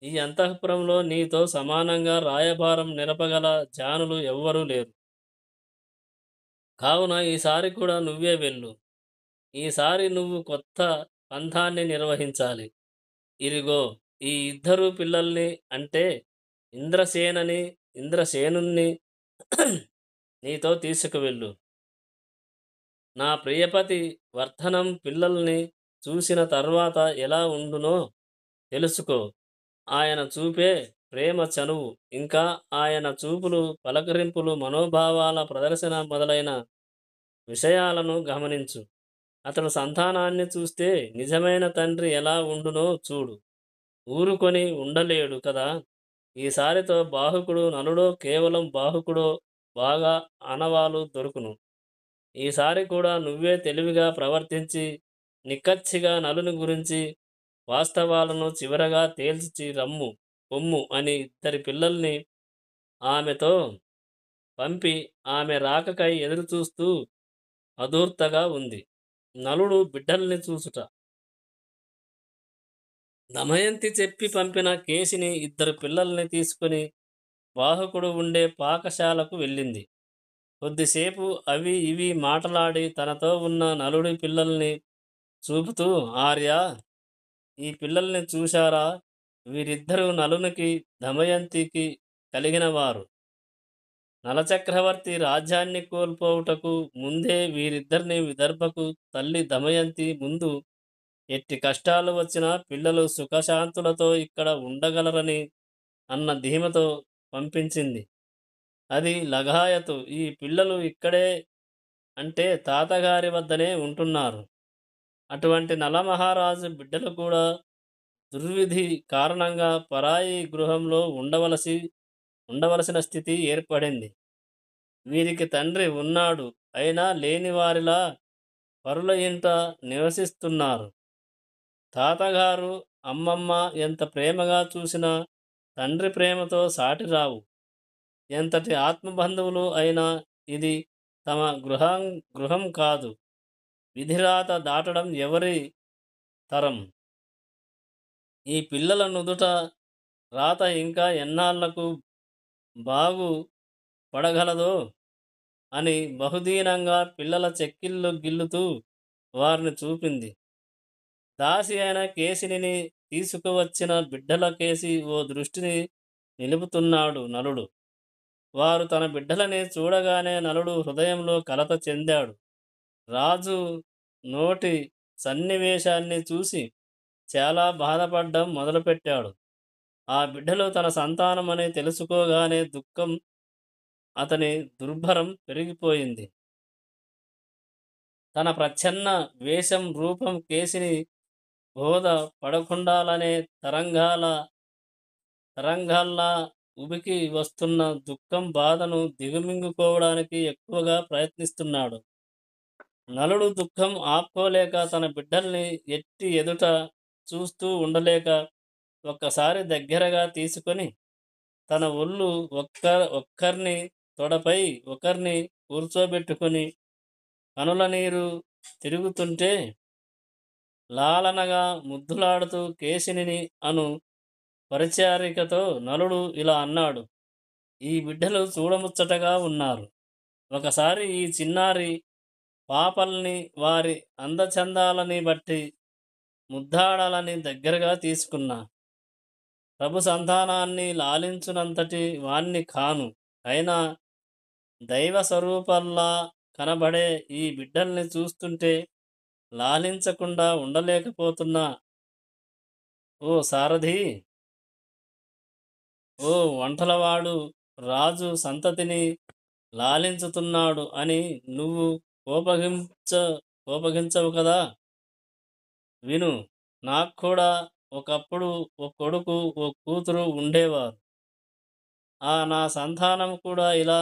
ఈ అంతఃపురంలో నీతో సమానంగా రాయబారం నిలపగల జానులు ఎవ్వరూ లేరు. కావున ఈసారి కూడా నువ్వే వెళ్ళు. ఈసారి నువ్వు కొత్త పంథాన్ని నిర్వహించాలి. ఇదిగో ఈ ఇద్దరు పిల్లల్ని అంటే ఇంద్రసేనని, ఇంద్రసేనుణ్ణి నీతో తీసుకువెళ్ళు. నా ప్రియపతి వర్ధనం పిల్లల్ని చూసిన తర్వాత ఎలా ఉండునో తెలుసుకో. ఆయన చూపే ప్రేమ చనువు, ఇంకా ఆయన చూపులు, పలకరింపులు, మనోభావాల ప్రదర్శన మొదలైన విషయాలను గమనించు. అతడు సంతానాన్ని చూస్తే నిజమైన తండ్రి ఎలా ఉండునో చూడు. ఊరుకొని ఉండలేడు కదా! ఈసారితో బాహుకుడు నలుడో కేవలం బాహుకుడో బాగా ఆనవాలు దొరుకును. ఈసారి కూడా నువ్వే తెలివిగా ప్రవర్తించి నిక్కచ్చిగా నలుని గురించి వాస్తవాలను చివరగా తేల్చి రమ్ము పొమ్ము అని ఇద్దరి పిల్లల్ని ఆమెతో పంపి ఆమె రాకకై ఎదురుచూస్తూ అధూర్తగా ఉంది. నలుడు బిడ్డల్ని చూసుట. దమయంతి చెప్పి పంపిన కేసిని ఇద్దరు పిల్లల్ని తీసుకుని వాహకుడు ఉండే పాకశాలకు వెళ్ళింది. కొద్దిసేపు అవి ఇవి మాటలాడి తనతో ఉన్న నలుడి పిల్లల్ని చూపుతూ, ఆర్యా, ఈ పిల్లల్ని చూశారా? వీరిద్దరూ నలునికి దమయంతికి కలిగినవారు. నలచక్రవర్తి రాజ్యాన్ని కోల్పోవుటకు ముందే వీరిద్దరిని విదర్భకు తల్లి దమయంతి ముందు ఎట్టి కష్టాలు వచ్చినా పిల్లలు సుఖశాంతులతో ఇక్కడ ఉండగలరని అన్న ధీమతో పంపించింది. అది లగాయతు. ఈ పిల్లలు ఇక్కడే అంటే తాతగారి వద్దనే ఉంటున్నారు. అటువంటి నలమహారాజు బిడ్డలు కూడా దుర్విధి కారణంగా పరాయి గృహంలో ఉండవలసిన స్థితి ఏర్పడింది. వీరికి తండ్రి ఉన్నాడు, అయినా లేనివారిలా పరుల ఇంట నివసిస్తున్నారు. తాతగారు, అమ్మమ్మ ఎంత ప్రేమగా చూసినా తండ్రి ప్రేమతో సాటిరావు. ఎంతటి ఆత్మబంధువులు అయినా ఇది తమ గృహం కాదు. విధిరాత దాటడం ఎవరి తరం? ఈ పిల్లల నుదుట రాత ఇంకా ఎన్నాళ్లకు బాగు పడగలదో అని బహుదీనంగా పిల్లల చెక్కిళ్ళు గిల్లుతూ వారిని చూపింది. దాసి అయిన కేసినిని తీసుకువచ్చిన బిడ్డల కేసి ఓ దృష్టిని నిలుపుతున్నాడు నలుడు. వారు తన బిడ్డలని చూడగానే నలుడు హృదయంలో కలత చెందాడు. రాజు నోటి సన్నివేశాన్ని చూసి చాలా బాధపడ్డం మొదలుపెట్టాడు. ఆ బిడ్డలు తన సంతానమని తెలుసుకోగానే దుఃఖం అతని దుర్భరం పెరిగిపోయింది. తన ప్రచ్ఛన్న వేషం రూపం కేసిని బోధ పడకుండాలనే తరంగాల్లా ఉబికి వస్తున్న దుఃఖం బాధను దిగమింగుకోవడానికి ఎక్కువగా ప్రయత్నిస్తున్నాడు. నలుడు దుఃఖం ఆపుకోలేక తన బిడ్డల్ని ఎట్టి ఎదుట చూస్తూ ఉండలేక ఒక్కసారి దగ్గరగా తీసుకొని తన ఒళ్ళు ఒక్కర్ని తొడపై ఒకర్ని కూర్చోబెట్టుకుని కనుల నీరు తిరుగుతుంటే లాలనగా ముద్దులాడుతూ కేసినిని అను పరిచారికతో నలుడు ఇలా అన్నాడు. ఈ బిడ్డలు చూడముచ్చటగా ఉన్నారు. ఒకసారి ఈ చిన్నారి పాపల్ని వారి అందచందాలని బట్టి ముద్దాడాలని దగ్గరగా తీసుకున్నా. ప్రభు సంతానాన్ని లాలించునంతటి వాణ్ణి కాను. అయినా దైవ స్వరూపంలా కనబడే ఈ బిడ్డల్ని చూస్తుంటే లాలించకుండా ఉండలేకపోతున్నా. ఓ సారథి, ఓ వంటలవాడు, రాజు సంతతిని లాలించుతున్నాడు అని నువ్వు కోపగించవు కదా. విను, నాక్కూడా ఒకప్పుడు ఓ కొడుకు ఓ కూతురు ఉండేవారు. నా సంతానం కూడా ఇలా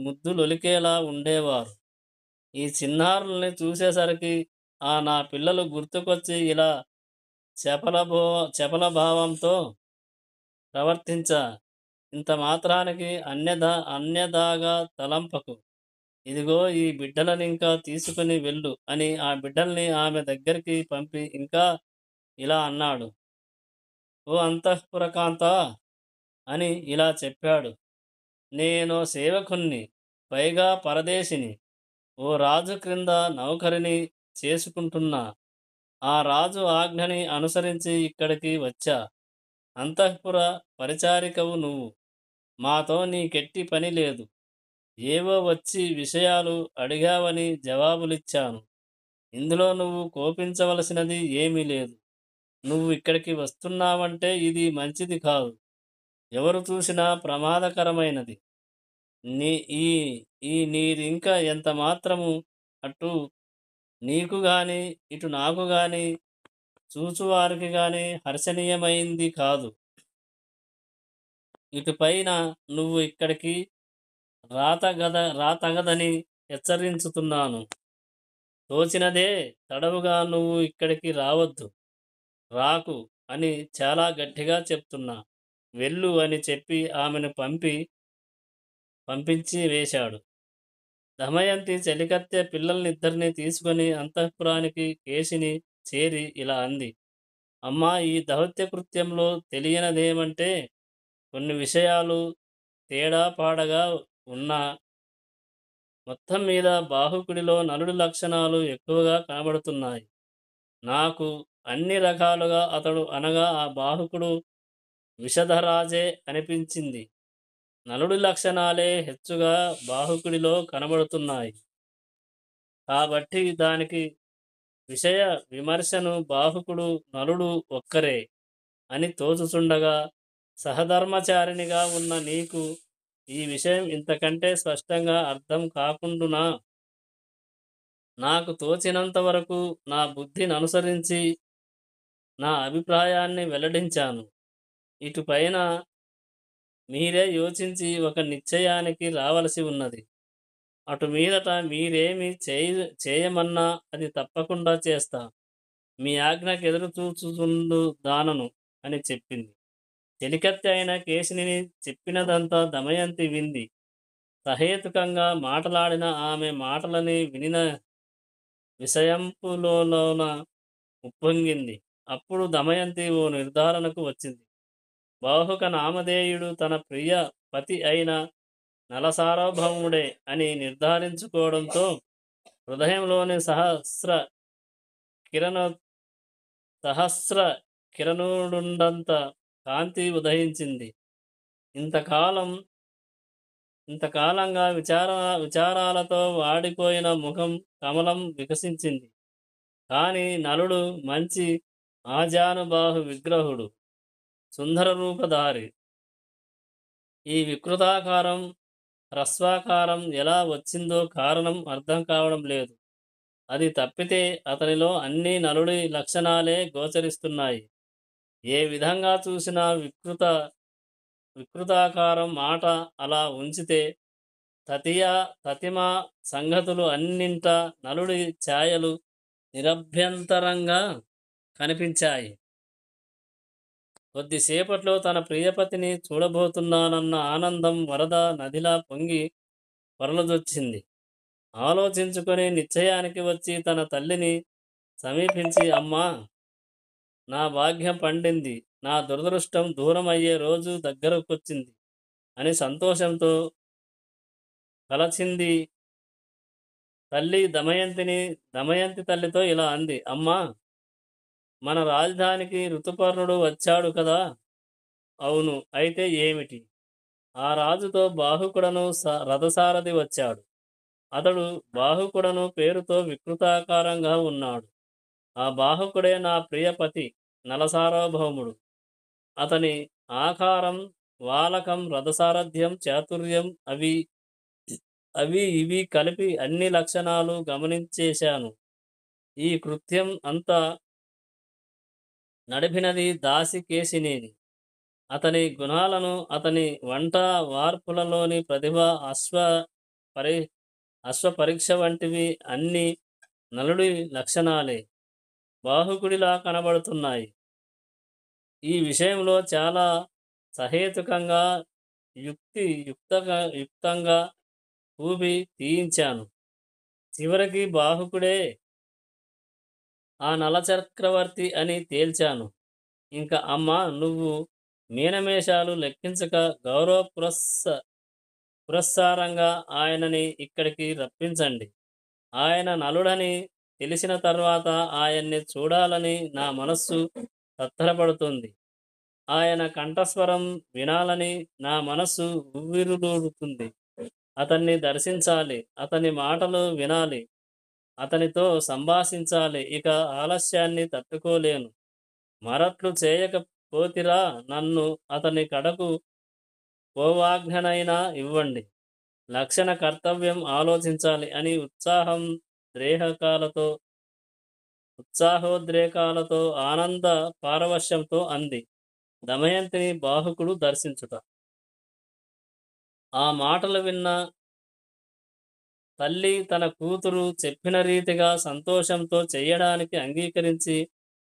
ముద్దులొలికేలా ఉండేవారు. ఈ చిన్నారుల్ని చూసేసరికి నా పిల్లలు గుర్తుకొచ్చి ఇలా చపల భావంతో ప్రవర్తించా. ఇంత మాత్రానికి అన్యదాగా తలంపకు. ఇదిగో ఈ బిడ్డలనింకా తీసుకుని వెళ్ళు అని ఆ బిడ్డల్ని ఆమె దగ్గరికి పంపి ఇంకా ఇలా అన్నాడు. ఓ అంతఃపురకాంతా అని ఇలా చెప్పాడు. నేనో సేవకుణ్ణి, పైగా పరదేశిని. ఓ రాజు క్రింద నౌకరిని చేసుకుంటున్నా. ఆ రాజు ఆజ్ఞని అనుసరించి ఇక్కడికి వచ్చా. అంతఃపుర పరిచారికవు నువ్వు. మాతో నీకెట్టి పని లేదు. ఏవో వచ్చి విషయాలు అడిగావని జవాబులిచ్చాను. ఇందులో నువ్వు కోపించవలసినది ఏమీ లేదు. నువ్వు ఇక్కడికి వస్తున్నావంటే ఇది మంచిది కాదు. ఎవరు చూసినా ప్రమాదకరమైనది. నీ ఈ ఈ నీరింక ఎంత మాత్రము అటు నీకు గాని, ఇటు నాకు గాని, చూచువారికి గాని హర్షణీయమైంది కాదు. ఇటుపైన నువ్వు ఇక్కడికి రాతగదని హెచ్చరించుతున్నాను. తోచినదే తడవుగా నువ్వు ఇక్కడికి రావద్దు. రాకు అని చాలా గట్టిగా చెప్తున్నా. వెళ్ళు అని చెప్పి ఆమెను పంపించి వేశాడు. దమయంతి చెలికత్తె పిల్లల్నిద్దరినీ తీసుకొని అంతఃపురానికి కేశిని చేరి ఇలా అంది. అమ్మా, ఈ దౌత్య కృత్యంలో తెలియనిదేమంటే కొన్ని విషయాలు తేడాపాడగా ఉన్నా మొత్తం మీద బాహుకుడిలో నలుడి లక్షణాలు ఎక్కువగా కనబడుతున్నాయి. నాకు అన్ని రకాలుగా అతడు అనగా ఆ బాహుకుడు విషధరాజే అనిపించింది. నలుడి లక్షణాలే హెచ్చుగా బాహుకుడిలో కనబడుతున్నాయి. కాబట్టి దానికి విషయ విమర్శను బాహుకుడు నలుడు ఒక్కరే అని తోచుచుండగా సహధర్మచారిణిగా ఉన్న నీకు ఈ విషయం ఇంతకంటే స్పష్టంగా అర్థం కాకుండునా? నాకు తోచినంత వరకు నా బుద్ధిననుసరించి నా అభిప్రాయాన్ని వెల్లడించాను. ఇటుపైన మీరే యోచించి ఒక నిశ్చయానికి రావలసి ఉన్నది. అటు మీదట మీరేమి చేయమన్నా అది తప్పకుండా చేస్తా. మీ ఆజ్ఞకెదురు చూచుచుండు దానను అని చెప్పింది. చెలికత్తె అయిన కేశిని చెప్పినదంతా దమయంతి వింది. సహేతుకంగా మాటలాడిన ఆమె మాటలని వినిన విషయంపులోన ఉప్పొంగింది. అప్పుడు దమయంతి ఓ నిర్ధారణకు వచ్చింది. బాహుక నామధేయుడు తన ప్రియ పతి అయిన నలసార్వభౌముడే అని నిర్ధారించుకోవడంతో హృదయంలోని కిరణ సహస్ర కిరణుడుండంత కాంతి ఉదయించింది. ఇంతకాలం ఇంతకాలంగా విచారాలతో వాడిపోయిన ముఖం కమలం వికసించింది. కాని నలుడు మంచి ఆజానుబాహు విగ్రహుడు, సుందర రూపధారి. ఈ వికృతాకారం, హ్రస్వాకారం ఎలా వచ్చిందో కారణం అర్థం కావడం లేదు. అది తప్పితే అతనిలో అన్ని నలుడి లక్షణాలే గోచరిస్తున్నాయి. ఏ విధంగా చూసినా వికృతాకారం మాట అలా ఉంచితే తతిమ సంగతులు అన్నింటా నలుడి ఛాయలు నిరభ్యంతరంగా కనిపించాయి. కొద్దిసేపట్లో తన ప్రియపతిని చూడబోతున్నానన్న ఆనందం వరద నదిలా పొంగి పొరలదొచ్చింది. ఆలోచించుకొని నిశ్చయానికి వచ్చి తన తల్లిని సమీపించి, అమ్మా, నా భాగ్యం పండింది, నా దురదృష్టం దూరం అయ్యే రోజు దగ్గరకొచ్చింది అని సంతోషంతో కలచింది. తల్లి దమయంతి తల్లితో ఇలా అంది. అమ్మా, మన రాజధానికి ఋతుపర్ణుడు వచ్చాడు కదా? అవును. అయితే ఏమిటి? ఆ రాజుతో బాహుకుడను రథసారథి వచ్చాడు. అతడు బాహుకుడను పేరుతో వికృతాకారంగా ఉన్నాడు. ఆ బాహుకుడే నా ప్రియపతి నలసార్వభౌముడు. అతని ఆకారం, వాలకం, రథసారథ్యం, చాతుర్యం అవి ఇవి కలిపి అన్ని లక్షణాలు గమనించేశాను. ఈ కృత్యం అంతా నడిపినది దాసి కేశినేని. అతని గుణాలను, అతని వంట వార్పులలోని ప్రతిభ, పరి అశ్వపరీక్ష వంటివి అన్ని నలుడి లక్షణాలే బాహుకుడిలా కనబడుతున్నాయి. ఈ విషయంలో చాలా సహేతుకంగా యుక్తంగా ఊపి తీయించాను. చివరికి బాహుకుడే ఆ నలచక్రవర్తి అని తేల్చాను. ఇంక "అమ్మా నువ్వు మీనమేషాలు లెక్కించక గౌరవ పురస్సారంగా ఆయనని ఇక్కడికి రప్పించండి. ఆయన నలుడని తెలిసిన తర్వాత ఆయన్ని చూడాలని నా మనస్సు తత్తరపడుతుంది. ఆయన కంఠస్వరం వినాలని నా మనస్సు ఉవ్విళ్ళూరుతుంది. అతన్ని దర్శించాలి. అతని మాటలు వినాలి. అతనితో సంభాషించాలి. ఇక ఆలస్యాన్ని తట్టుకోలేను. మరట్లు చేయకపోతిరా నన్ను అతని కడకు పోవాజ్ఞనైనా ఇవ్వండి. లక్షణ కర్తవ్యం ఆలోచించాలి" అని ఉత్సాహోద్రేకాలతో ఆనంద పారవశ్యంతో అంది. దమయంతిని బాహుకుడు దర్శించుట. ఆ మాటలు విన్న తల్లి తన కూతురు చెప్పిన రీతిగా సంతోషంతో చెయ్యడానికి అంగీకరించి,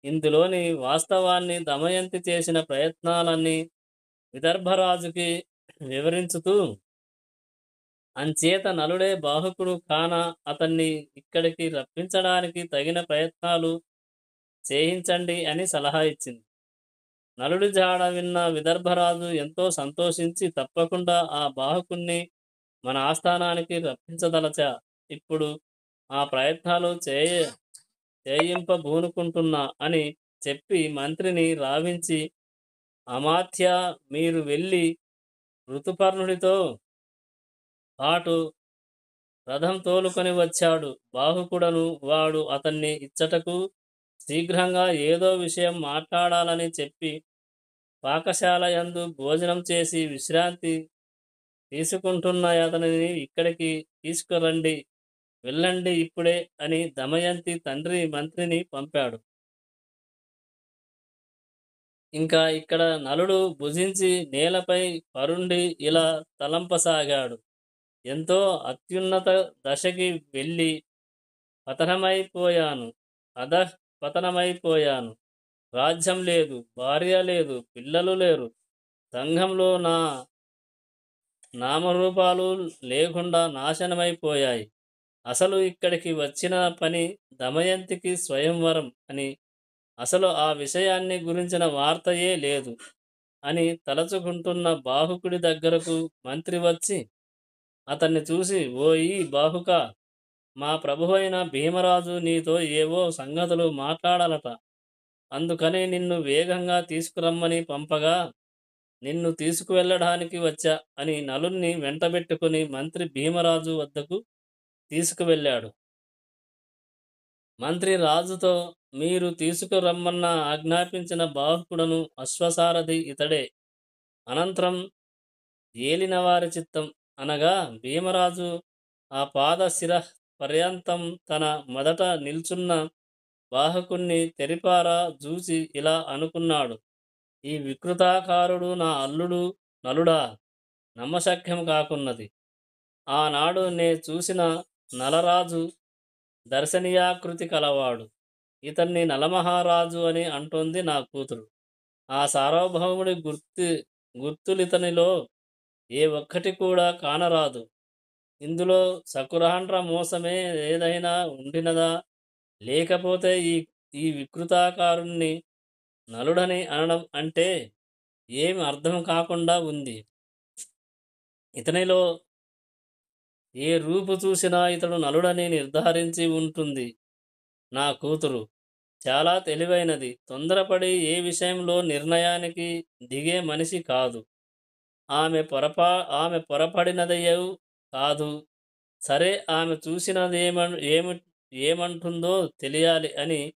ఇందులోని వాస్తవాన్ని దమయంతి చేసిన ప్రయత్నాలన్నీ విదర్భరాజుకి వివరించుతూ, అంచేత నలుడే బాహుకుడు కాన అతన్ని ఇక్కడికి రప్పించడానికి తగిన ప్రయత్నాలు చేయించండి అని సలహా ఇచ్చింది. నలుడి జాడ విన్న విదర్భరాజు ఎంతో సంతోషించి, తప్పకుండా ఆ బాహుకుణ్ణి మన ఆస్థానానికి రప్పించదలచా. ఇప్పుడు ఆ ప్రయత్నాలు చేయింపబూనుకుంటున్నా అని చెప్పి మంత్రిని రావించి, అమాత్యా మీరు వెళ్ళి ఋతుపర్ణుడితో పాటు రథం తోలుకొని వచ్చాడు. బాహుకుడను వాడు అతన్ని ఇచ్చటకు శీఘ్రంగా ఏదో విషయం మాట్లాడాలని చెప్పి పాకశాల యందు భోజనం చేసి విశ్రాంతి తీసుకుంటున్న అతనిని ఇక్కడికి తీసుకురండి. వెళ్ళండి ఇప్పుడే అని దమయంతి తండ్రి మంత్రిని పంపాడు. ఇంకా ఇక్కడ నలుడు భుజించి నేలపై పరుండి ఇలా తలంపసాగాడు. ఎంతో అత్యున్నత దశకి వెళ్ళి పతనమైపోయాను. పతనమైపోయాను. రాజ్యం లేదు, భార్య లేదు, పిల్లలు లేరు. సంఘంలో నా నామరూపాలు లేకుండా నాశనమైపోయాయి. అసలు ఇక్కడికి వచ్చిన పని దమయంతికి స్వయంవరం అని, అసలు ఆ విషయాన్ని గురించిన వార్తయే లేదు అని తలచుకుంటున్న బాహుకుడి దగ్గరకు మంత్రి వచ్చి అతన్ని చూసి, ఓయి బాహుకా, మా ప్రభువైన భీమరాజు నీతో ఏవో సంగతులు మాట్లాడాలట. అందుకని నిన్ను వేగంగా తీసుకురమ్మని పంపగా నిన్ను తీసుకువెళ్ళడానికి వచ్చా అని నలుణ్ణి వెంటబెట్టుకుని మంత్రి భీమరాజు వద్దకు తీసుకువెళ్ళాడు. మంత్రి రాజుతో, మీరు తీసుకురమ్మన్న ఆజ్ఞాపించిన బాహుకుడను అశ్వసారథి ఇతడే. అనంతరం ఏలినవారి చిత్తం అనగా భీమరాజు ఆ పాదశిర పర్యంతం తన మొదట నిల్చున్న బాహుకుణ్ణి తెరిపారా జూచి ఇలా అనుకున్నాడు, ఈ వికృతాకారుడు నా అల్లుడు నలుడా, నమ్మశక్యం కాకున్నది. ఆనాడు నే చూసిన నలరాజు దర్శనీయాకృతి కలవాడు. ఇతన్ని నలమహారాజు అని అంటోంది నా కూతురు. ఆ సార్వభౌముడి గుర్తులితనిలో ఏ ఒక్కటి కూడా కానరాదు. ఇందులో సకురాండ్ర మోసమే ఏదైనా ఉండినదా, లేకపోతే ఈ ఈ వికృతాకారుణ్ణి నలుడని అనడం అంటే ఏమి అర్థం కాకుండా ఉంది. ఇతనిలో ఏ రూపు చూసినా ఇతడు నలుడని నిర్ధారించి ఉంటుంది. నా కూతురు చాలా తెలివైనది. తొందరపడి ఏ విషయంలో నిర్ణయానికి దిగే మనిషి కాదు. ఆమె పొరపడినదయు కాదు. సరే, ఆమె ఏమంటుందో తెలియాలి అని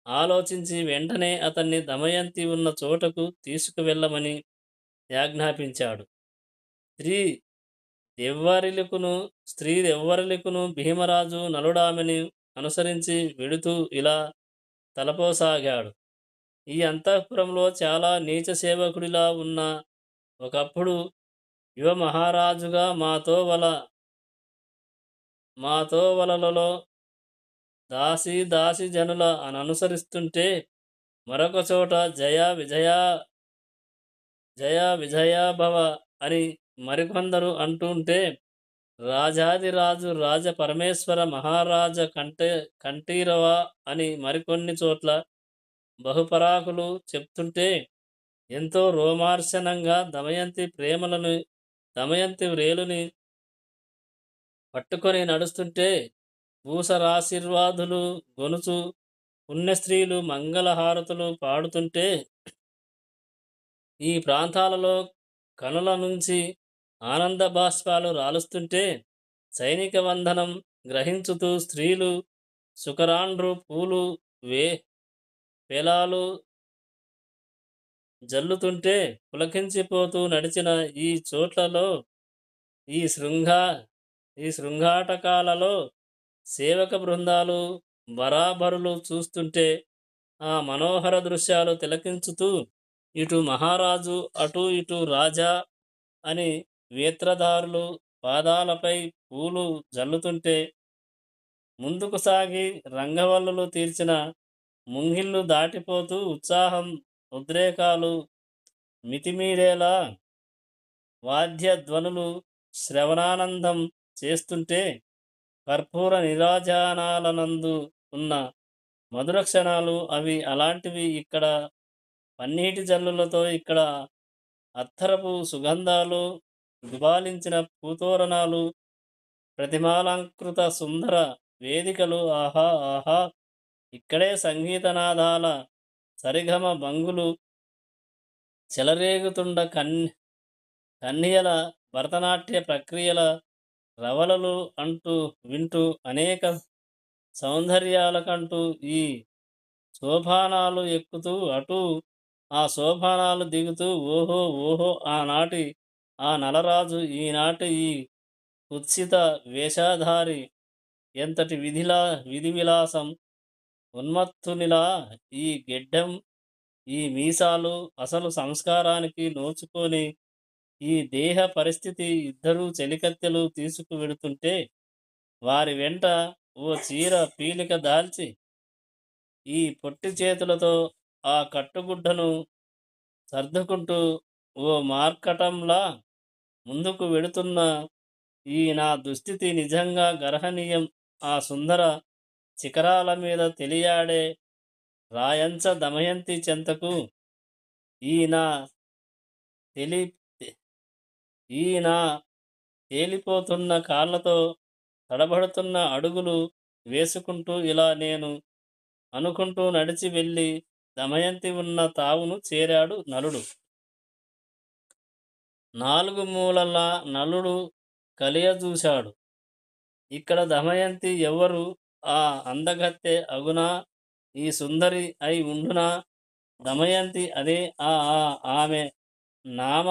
ఆలోచించి వెంటనే అతన్ని దమయంతి ఉన్న చోటకు తీసుకువెళ్ళమని ఆజ్ఞాపించాడు. స్త్రీ స్త్రీదెవ్వరికును భీమరాజు నలుడామెని అనుసరించి వెడుతూ ఇలా తలపోసాగాడు. ఈ అంతఃపురంలో చాలా నీచ సేవకుడిలా ఉన్న ఒకప్పుడు యువ మహారాజుగా మాతోవలలో దాసీ జనుల అనుసరిస్తుంటే, మరొక చోట జయ విజయాభవ అని మరికొందరు అంటుంటే, రాజాదిరాజు రాజ పరమేశ్వర మహారాజ కంఠీరవ అని మరికొన్ని చోట్ల బహుపరాకులు చెప్తుంటే ఎంతో రోమార్శనంగా దమయంతి వ్రేలుని పట్టుకొని నడుస్తుంటే భూసరాశీర్వాదులు గొనుచు పుణ్యస్త్రీలు మంగళహారతులు పాడుతుంటే ఈ ప్రాంతాలలో కనుల నుంచి ఆనంద బాష్పాలు రాలుస్తుంటే సైనిక వందనం గ్రహించుతూ స్త్రీలు సుకరాండ్రు పూలు వే పేలాలు జల్లుతుంటే పులకించిపోతూ నడిచిన ఈ చోట్లలో ఈ శృంగా ఈ శృంగాటకాలలో సేవక బృందాలు బరాబరులు చూస్తుంటే ఆ మనోహర దృశ్యాలు తిలకించుతూ ఇటు మహారాజు అటు ఇటు రాజా అని వేత్రధారులు పాదాలపై పూలు జల్లుతుంటే ముందుకు సాగి రంగవల్లులు తీర్చిన ముంగిళ్ళు దాటిపోతూ ఉత్సాహం ఉద్రేకాలు మితిమీరేలా వాద్యధ్వనులు శ్రవణానందం చేస్తుంటే కర్పూర నిరాజనాలనందు ఉన్న మధుర క్షణాలు అవి అలాంటివి. ఇక్కడ పన్నీటి జల్లులతో ఇక్కడ అత్తరపు సుగంధాలు గుబాలించిన పూతోరణాలు ప్రతిమాలంకృత సుందర వేదికలు. ఆహా ఆహా! ఇక్కడే సంగీతనాదాల సరిగమ భంగులు చెలరేగుతుండ కన్యల భరతనాట్య ప్రక్రియల రవలలు అంటూ వింటూ అనేక సౌందర్యాలకంటూ ఈ సోపానాలు ఎక్కుతూ అటు ఆ సోపానాలు దిగుతూ ఓహో ఓహో ఆనాటి ఆ నలరాజు ఈనాటి ఈ కుత్సిత వేషధారి ఎంతటి విధి విలాసం ఉన్మత్తునిలా ఈ గెడ్డం ఈ మీసాలు అసలు సంస్కారానికి నోచుకొని ఈ దేహ పరిస్థితి ఇద్దరూ చెలికత్తెలు తీసుకువెడుతుంటే వారి వెంట ఓ చీర పీలిక దాల్చి ఈ పొట్టి చేతులతో ఆ కట్టుగుడ్డను సర్దుకుంటూ ఓ మార్కటంలా ముందుకు వెడుతున్న ఈ నా దుస్థితి నిజంగా గర్హనీయం. ఆ సుందర శిఖరాల మీద తెలియాడే రాయంచ దమయంతి చెంతకు ఈ నా తెలి ఈ నా తేలిపోతున్న కాళ్ళతో తడబడుతున్న అడుగులు వేసుకుంటూ ఇలా నేను అనుకుంటూ నడిచి వెళ్ళి దమయంతి ఉన్న తావును చేరాడు నలుడు. నాలుగు మూలల నలుడు కలియజూశాడు. ఇక్కడ దమయంతి ఎవరు? ఆ అందగత్తె అగునా? ఈ సుందరి అయి ఉండునా? దమయంతి అదే. ఆ ఆ ఆమె నామ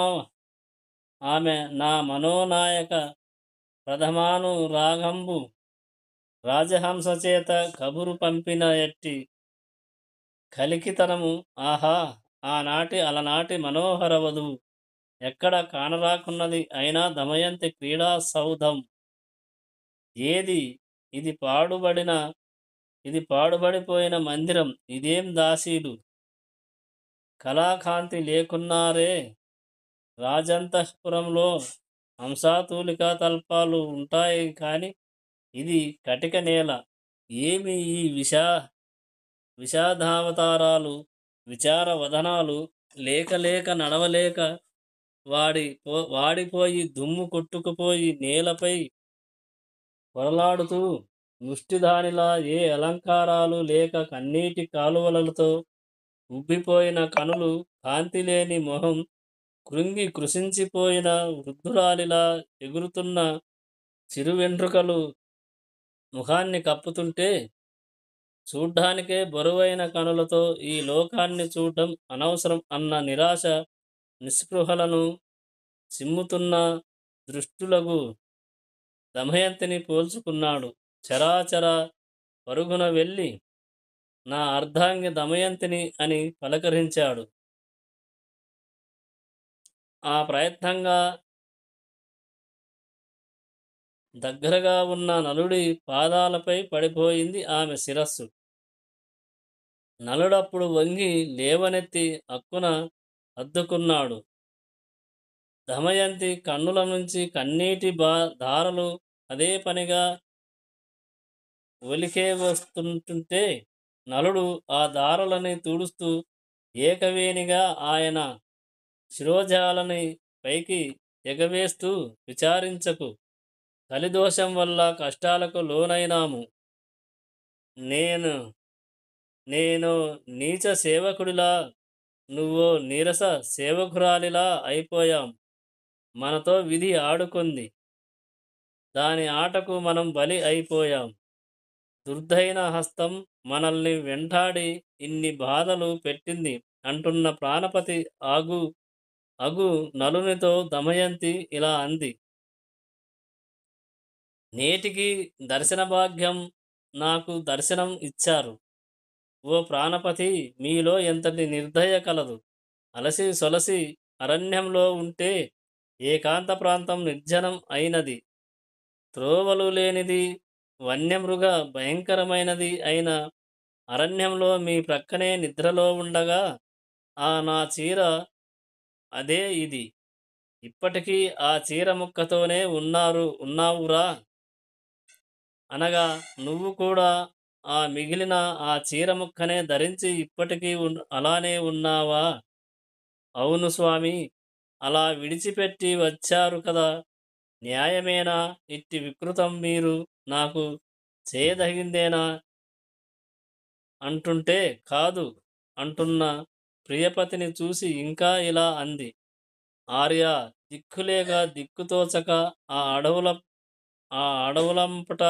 ఆమె నా మనోనాయక ప్రథమానురాగంబు రాజహంస చేత కబురు పంపిన ఎట్టి కలికితనము. ఆహా! ఆనాటి అలనాటి మనోహర వధువు ఎక్కడ కానరాకున్నది. అయినా దమయంతి క్రీడా సౌధం ఏది? ఇది పాడుబడిపోయిన మందిరం. ఇదేం దాసీలు కళాకాంతి లేకున్నారే. రాజంతఃపురంలో హంసాతూలికా తల్పాలు ఉంటాయి కాని ఇది కటిక నేల. ఏమి ఈ విషాదావతారాలు విచార వదనాలు? లేక లేక నడవలేక వాడిపోయి దుమ్ము కొట్టుకుపోయి నేలపై పొరలాడుతూ ముష్టిదానిలా ఏ అలంకారాలు లేక కన్నీటి కాలువలతో ఉబ్బిపోయిన కనులు కాంతిలేని మొహం కృంగి కృశించిపోయిన వృద్ధురాలిలా ఎగురుతున్న చిరువెంట్రుకలు ముఖాన్ని కప్పుతుంటే చూడ్డానికే బరువైన కనులతో ఈ లోకాన్ని చూడడం అనవసరం అన్న నిరాశ నిస్పృహలను చిమ్ముతున్న దృష్టులకు దమయంతిని పోల్చుకున్నాడు. చరాచర పరుగున వెళ్ళి నా అర్ధాంగి దమయంతిని అని పలకరించాడు. ఆ ప్రయత్నంగా దగ్గరగా ఉన్న నలుడి పాదాలపై పడిపోయింది ఆమె శిరస్సు. నలుడప్పుడు వంగి లేవనెత్తి అక్కున అద్దుకున్నాడు. దమయంతి కన్నుల నుంచి కన్నీటి ధారలు అదే పనిగా ఒలికే వస్తుంటుంటే నలుడు ఆ దారులని తుడుస్తూ ఏకవేణిగా ఆయన శిరోజాలని పైకి ఎగవేస్తూ, విచారించకు, కలిదోషం వల్ల కష్టాలకు లోనైనాము. నేను నేను నీచ సేవకుడిలా, నువ్వో నీరస సేవకురాలిలా అయిపోయాం. మనతో విధి ఆడుకుంది. దాని ఆటకు మనం బలి అయిపోయాం. దుర్దైన హస్తం మనల్ని వెంటాడి ఇన్ని బాధలు పెట్టింది అంటున్న ప్రాణపతి ఆగు అగు నలునితో దమయంతి ఇలా అంది. నేటికి దర్శన భాగ్యం నాకు దర్శనం ఇచ్చారు. ఓ ప్రాణపతి, మీలో ఎంతటి నిర్దయ కలదు. అలసి సొలసి అరణ్యంలో ఉంటే ఏకాంత ప్రాంతం నిర్జనం అయినది, త్రోవలు లేనిది, వన్యమృగ భయంకరమైనది అయిన అరణ్యంలో మీ ప్రక్కనే నిద్రలో ఉండగా నా చీర అదే ఇది. ఇప్పటికీ ఆ చీర ముక్కతోనే ఉన్నావురా అనగా, నువ్వు కూడా మిగిలిన ఆ చీర ముక్కనే ధరించి ఇప్పటికీ అలానే ఉన్నావా? అవును స్వామి, అలా విడిచిపెట్టి వచ్చారు కదా, న్యాయమేనా ఇట్టి వికృతం మీరు నాకు చేయదగిందేనా అంటుంటే, కాదు అంటున్న ప్రియపతిని చూసి ఇంకా ఇలా అంది. ఆర్య, దిక్కులేక దిక్కుతోచక ఆ అడవుల ఆ అడవులంపట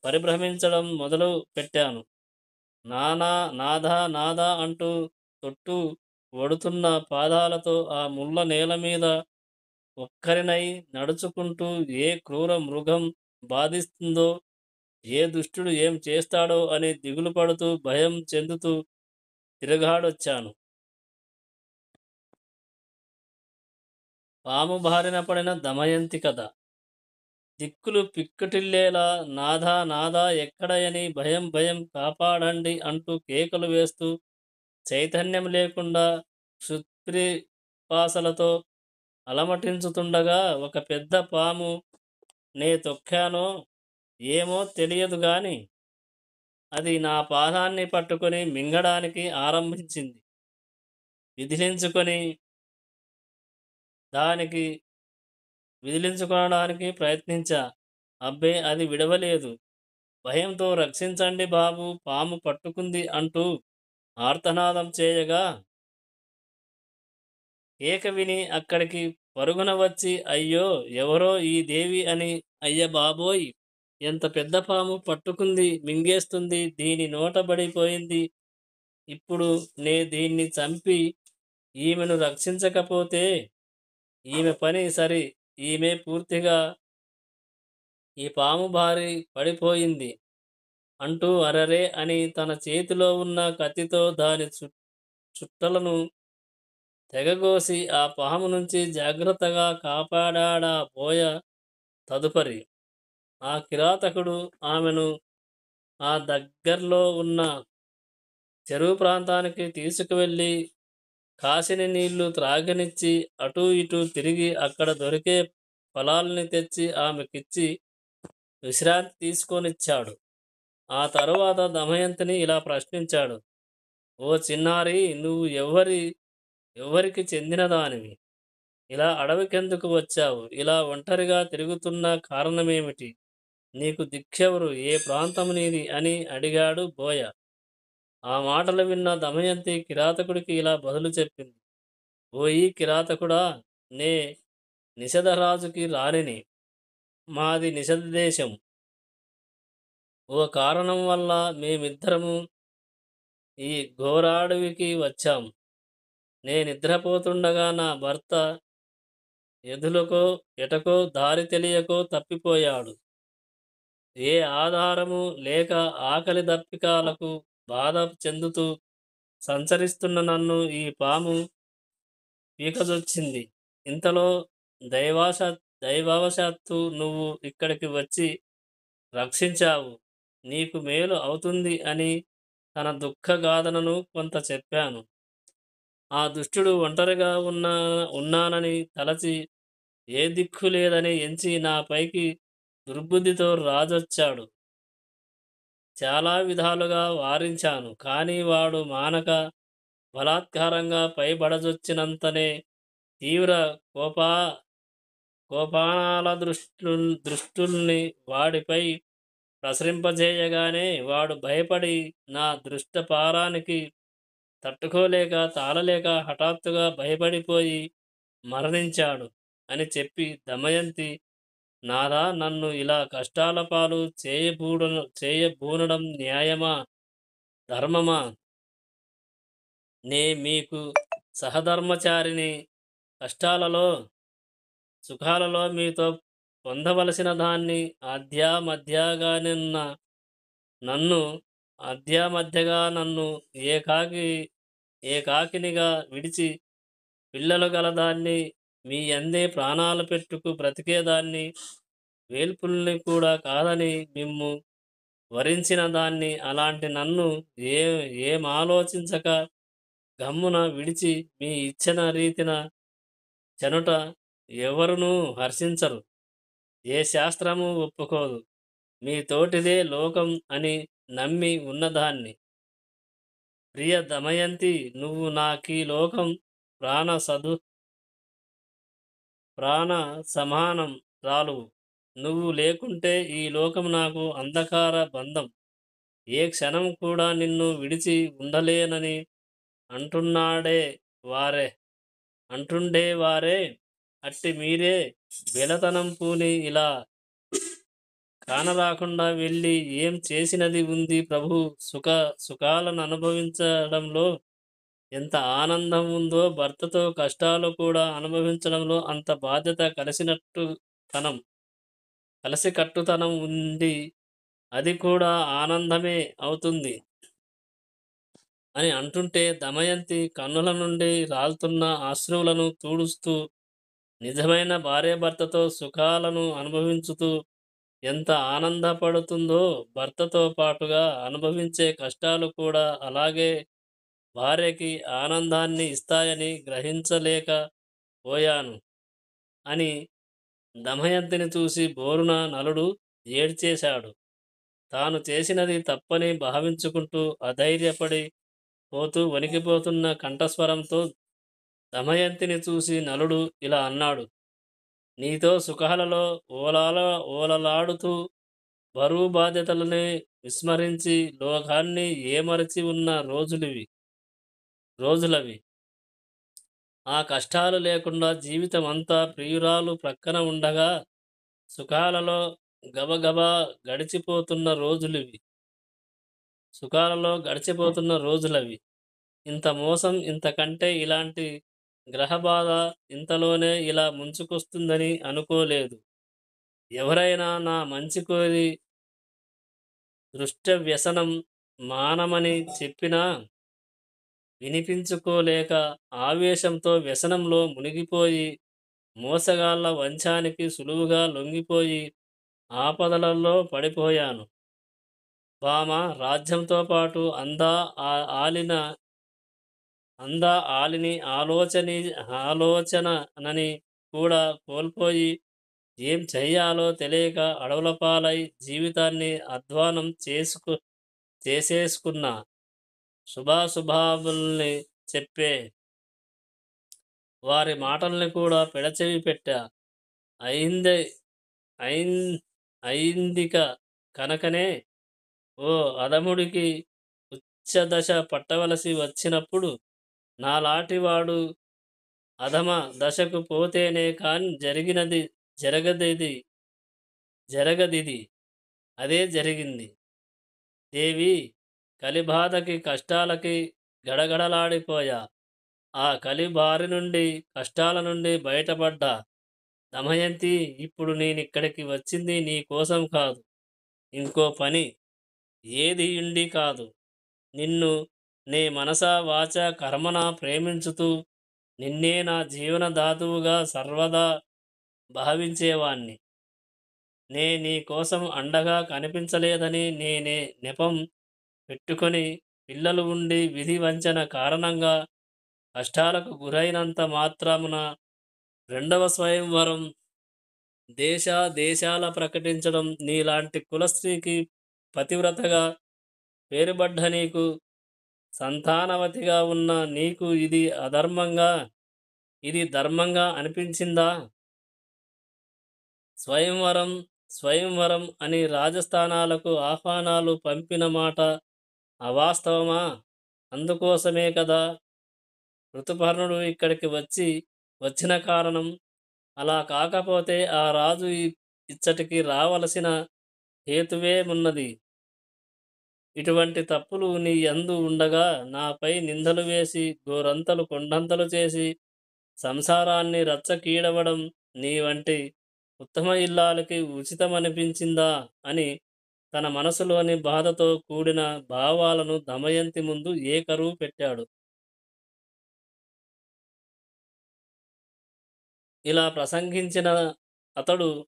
పరిభ్రమించడం మొదలు పెట్టాను. నానా నాథ నాథ అంటూ తొట్టు వడుతున్న పాదాలతో ఆ ముళ్ళ నేల మీద ఒక్కరినై నడుచుకుంటూ ఏ క్రూర మృగం బాధిస్తుందో, ఏ దుష్టుడు ఏం చేస్తాడో అని దిగులు పడుతూ భయం చెందుతూ తిరగాడొచ్చాను. పాము బారిన పడిన దమయంతి కథ. దిక్కులు పిక్కటిల్లేలా నాథా నాథా ఎక్కడయని భయం భయం కాపాడండి అంటూ కేకలు వేస్తూ చైతన్యం లేకుండా క్షుత్రిపాసలతో అలమటించుతుండగా ఒక పెద్ద పాము నే తొక్కానో ఏమో తెలియదు గాని అది నా పాదాన్ని పట్టుకొని మింగడానికి ఆరంభించింది. విదిలించుకొని దానికి విదిలించుకోవడానికి ప్రయత్నించా. అబ్బే, అది విడవలేదు. భయంతో రక్షించండి బాబు, పాము పట్టుకుంది అంటూ ఆర్తనాదం చేయగా కేక విని అక్కడికి పరుగున వచ్చి, అయ్యో ఎవరో ఈ దేవి అని, అయ్య బాబోయ్, ఎంత పెద్ద పాము పట్టుకుంది, మింగేస్తుంది, దీని నోట పడిపోయింది. ఇప్పుడు దీన్ని చంపి ఈమెను రక్షించకపోతే ఈమె పని సరి, ఈమె పూర్తిగా ఈ పాము బారి పడిపోయింది అంటూ అరరే అని తన చేతిలో ఉన్న కత్తితో దాని చుట్టలను తెగగోసి ఆ పాము నుంచి జాగ్రత్తగా కాపాడా బోయ. తదుపరి ఆ కిరాతకుడు ఆమెను ఆ దగ్గర్లో ఉన్న చెరువు ప్రాంతానికి తీసుకువెళ్ళి కాసిని నీళ్లు త్రాగనిచ్చి అటూ ఇటూ తిరిగి అక్కడ దొరికే ఫలాల్ని తెచ్చి ఆమెకిచ్చి విశ్రాంతి తీసుకొనిచ్చాడు. ఆ తరువాత దమయంతిని ఇలా ప్రశ్నించాడు. ఓ చిన్నారి, నువ్వు ఎవ్వరికి చెందినదానివి? ఇలా అడవికెందుకు వచ్చావు? ఇలా ఒంటరిగా తిరుగుతున్న కారణమేమిటి? నీకు దిక్కెవరు? ఏ ప్రాంతం నీది అని అడిగాడు బోయ. ఆ మాటలు విన్న దమయంతి కిరాతకుడికి ఇలా బదులు చెప్పింది. ఓయి కిరాతకుడా, నే నిషధరాజుకి రాణిని. మాది నిషధ దేశం. ఓ కారణం వల్ల మేమిద్దరము ఈ ఘోరాడవికి వచ్చాం. నే నిద్రపోతుండగా నా భర్త ఎదులకో ఎటకో దారి తెలియకో తప్పిపోయాడు. ఏ ఆధారము లేక ఆకలి దప్పికాలకు బాధ చెందుతూ సంచరిస్తున్న నన్ను ఈ పాము పీకజొచ్చింది. ఇంతలో దైవవశాత్తు నువ్వు ఇక్కడికి వచ్చి రక్షించావు. నీకు మేలు అవుతుంది అని తన దుఃఖగాథనను కొంత చెప్పాను. ఆ దుష్టుడు ఒంటరిగా ఉన్నానని తలచి ఏ దిక్కు లేదని ఎంచి నా పైకి దుర్బుద్ధితో రాజొచ్చాడు. చాలా విధాలుగా వారించాను. కానీ వాడు మానక బలాత్కారంగా పైబడజొచ్చినంతనే తీవ్ర కోపా కోపానల దృష్టుల్ని వాడిపై ప్రసరింపజేయగానే వాడు భయపడి నా దృష్టపారానికి తట్టుకోలేక తాళలేక హఠాత్తుగా భయపడిపోయి మరణించాడు అని చెప్పి దమయంతి, నాథా, నన్ను ఇలా కష్టాల పాలు చేయబూనడం న్యాయమా, ధర్మమా? నే మీకు సహధర్మచారిని. కష్టాలలో సుఖాలలో మీతో పొందవలసిన దాన్ని మధ్యగానున్న నన్ను నన్ను ఏకాకినిగా విడిచి పిల్లలు గలదాన్ని, మీ యందే ప్రాణాలు పెట్టుకు బ్రతికేదాన్ని, వేల్పుల్ని కూడా కాదని మిమ్ము వరించిన దాన్ని, అలాంటి నన్ను ఏ ఏమాలోచించక గమ్మున విడిచి మీ ఇచ్చిన రీతిన చెనుట ఎవరునూ హర్షించరు. ఏ శాస్త్రము ఒప్పుకోదు. మీ తోటిదే లోకం అని నమ్మి ఉన్నదాన్ని. ప్రియ దమయంతి, నువ్వు నాకీ లోకం ప్రాణ సదు ప్రాణ సమానం రాలువు. నువ్వు లేకుంటే ఈ లోకం నాకు అంధకార బంధం. ఏ క్షణం కూడా నిన్ను విడిచి ఉండలేనని అంటున్నాడే వారే అంటుండేవారే. అట్టి మీరే బెలతనం పూని ఇలా కానరాకుండా వెళ్ళి ఏం చేసినది ఉంది ప్రభు? సుఖాలను అనుభవించడంలో ఎంత ఆనందం ఉందో, భర్తతో కష్టాలు కూడా అనుభవించడంలో అంత బాధ్యత కలిసికట్టుతనం ఉంది. అది కూడా ఆనందమే అవుతుంది అని అంటుంటే దమయంతి కన్నుల నుండి రాలుతున్న అశ్రువులను తుడుస్తూ, నిజమైన భార్యాభర్తతో సుఖాలను అనుభవించుతూ ఎంత ఆనందపడుతుందో, భర్తతో పాటుగా అనుభవించే కష్టాలు కూడా అలాగే భార్యకి ఆనందాన్ని ఇస్తాయని గ్రహించలేక పోయాను అని దమయంతిని చూసి బోరున నలుడు ఏడ్చేశాడు. తాను చేసినది తప్పని భావించుకుంటూ అధైర్యపడి పోతూ వణికిపోతున్న కంఠస్వరంతో దమయంతిని చూసి నలుడు ఇలా అన్నాడు. నీతో సుఖాలలో ఓలలాడుతూ బరువు బాధ్యతలని విస్మరించి లోకాన్ని ఏమరచి ఉన్న రోజులవి. ఆ కష్టాలు లేకుండా జీవితం అంతా ప్రియురాలు ప్రక్కన ఉండగా సుఖాలలో గబగబా గడిచిపోతున్న రోజులవి. ఇంత మోసం, ఇంతకంటే ఇలాంటి గ్రహబాధ ఇంతలోనే ఇలా ముంచుకొస్తుందని అనుకోలేదు. ఎవరైనా నా మంచి కోరి దృష్టవ్యసనం మానమని చెప్పినా వినిపించుకోలేక ఆవేశంతో వ్యసనంలో మునిగిపోయి మోసగాళ్ల వంచానికి సులువుగా లొంగిపోయి ఆపదలలో పడిపోయాను. భామ రాజ్యంతో పాటు ఆలిని ఆలోచనని కూడా కోల్పోయి ఏం చెయ్యాలో తెలియక అడవుల పాలై జీవితాన్ని అధ్వానం చేసేసుకున్నా. శుభాశుభాబుల్ని చెప్పే వారి మాటల్ని కూడా పెడచెవి పెట్టా. అయిందే అయిందిక కనుకనే ఓ అధముడికి ఉచ్చదశ పట్టవలసి వచ్చినప్పుడు నాలాటివాడు అధమ దశకు పోతేనే కాని జరగదిది. అదే జరిగింది. దేవి, కలిబాధకి కష్టాలకి గడగడలాడిపోయా. ఆ కలి బారి నుండి కష్టాల నుండి బయటపడ్డా. దమయంతి, ఇప్పుడు నేనిక్కడికి వచ్చింది నీ కోసం కాదు, ఇంకో పని ఏదియుండి కాదు. నిన్ను నే మనసా వాచా కర్మణ ప్రేమించుతూ నిన్నే నా జీవనధాతువుగా సర్వదా భావించేవాణ్ణి. నీ కోసం అండగా కనిపించలేదని నేనే నెపం పెట్టుకొని పిల్లలు ఉండి విధి వంచన కారణంగా కష్టాలకు గురైనంత మాత్రమున రెండవ స్వయంవరం దేశాల ప్రకటించడం నీలాంటి కులస్త్రీకి పతివ్రతగా పేరుబడ్డ నీకు, సంతానవతిగా ఉన్న నీకు ఇది ధర్మంగా అనిపించిందా? స్వయంవరం, స్వయంవరం అని రాజస్థానాలకు ఆహ్వానాలు పంపిన మాట అవాస్తవమా? అందుకోసమే కదా ఋతుపర్ణుడు ఇక్కడికి వచ్చిన కారణం. అలా కాకపోతే ఆ రాజు ఇచ్చటికి రావలసిన హేతువేమున్నది? ఇటువంటి తప్పులు నీ యందు ఉండగా నాపై నిందలు వేసి గోరంతలు కొండంతలు చేసి సంసారాన్ని రచ్చకీడవడం నీ వంటి ఉత్తమ ఇల్లాలికి ఉచితమనిపించిందా అని తన మనసులోని బాధతో కూడిన భావాలను దమయంతి ముందు ఏకరువు పెట్టాడు. ఇలా ప్రసంగించిన అతడు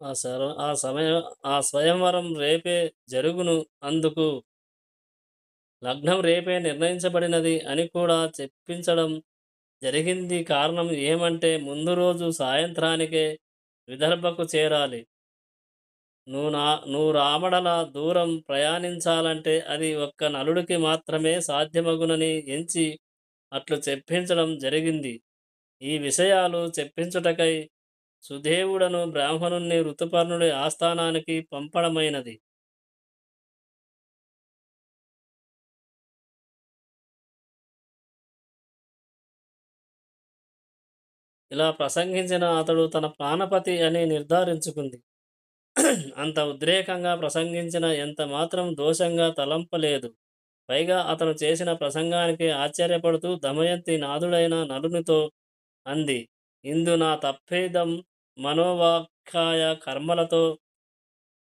ఆ సర ఆ సమయం ఆ స్వయంవరం రేపే జరుగును. అందుకు లగ్నం రేపే నిర్ణయించబడినది అని కూడా చెప్పించడం జరిగింది. కారణం ఏమంటే ముందు రోజు సాయంత్రానికే విదర్భకు చేరాలి. నువ్వు రామడల దూరం ప్రయాణించాలంటే అది ఒక్క నలుడికి మాత్రమే సాధ్యమగునని ఎంచి అట్లు చెప్పించడం జరిగింది. ఈ విషయాలు చెప్పించుటకై సుదేవుడను బ్రాహ్మణుణ్ణి ఋతుపర్ణుడి ఆస్థానానికి పంపడమైనది. ఇలా ప్రసంగించిన అతడు తన ప్రాణపతి అని నిర్ధారించుకుంది. అంత ఉద్రేకంగా ప్రసంగించిన ఎంత మాత్రం దోషంగా తలంపలేదు. పైగా అతను చేసిన ప్రసంగానికి ఆశ్చర్యపడుతూ దమయంతి నాథుడైన నలునితో అంది. ఇందు నా తప్పేదం మనోవాక్కాయ కర్మలతో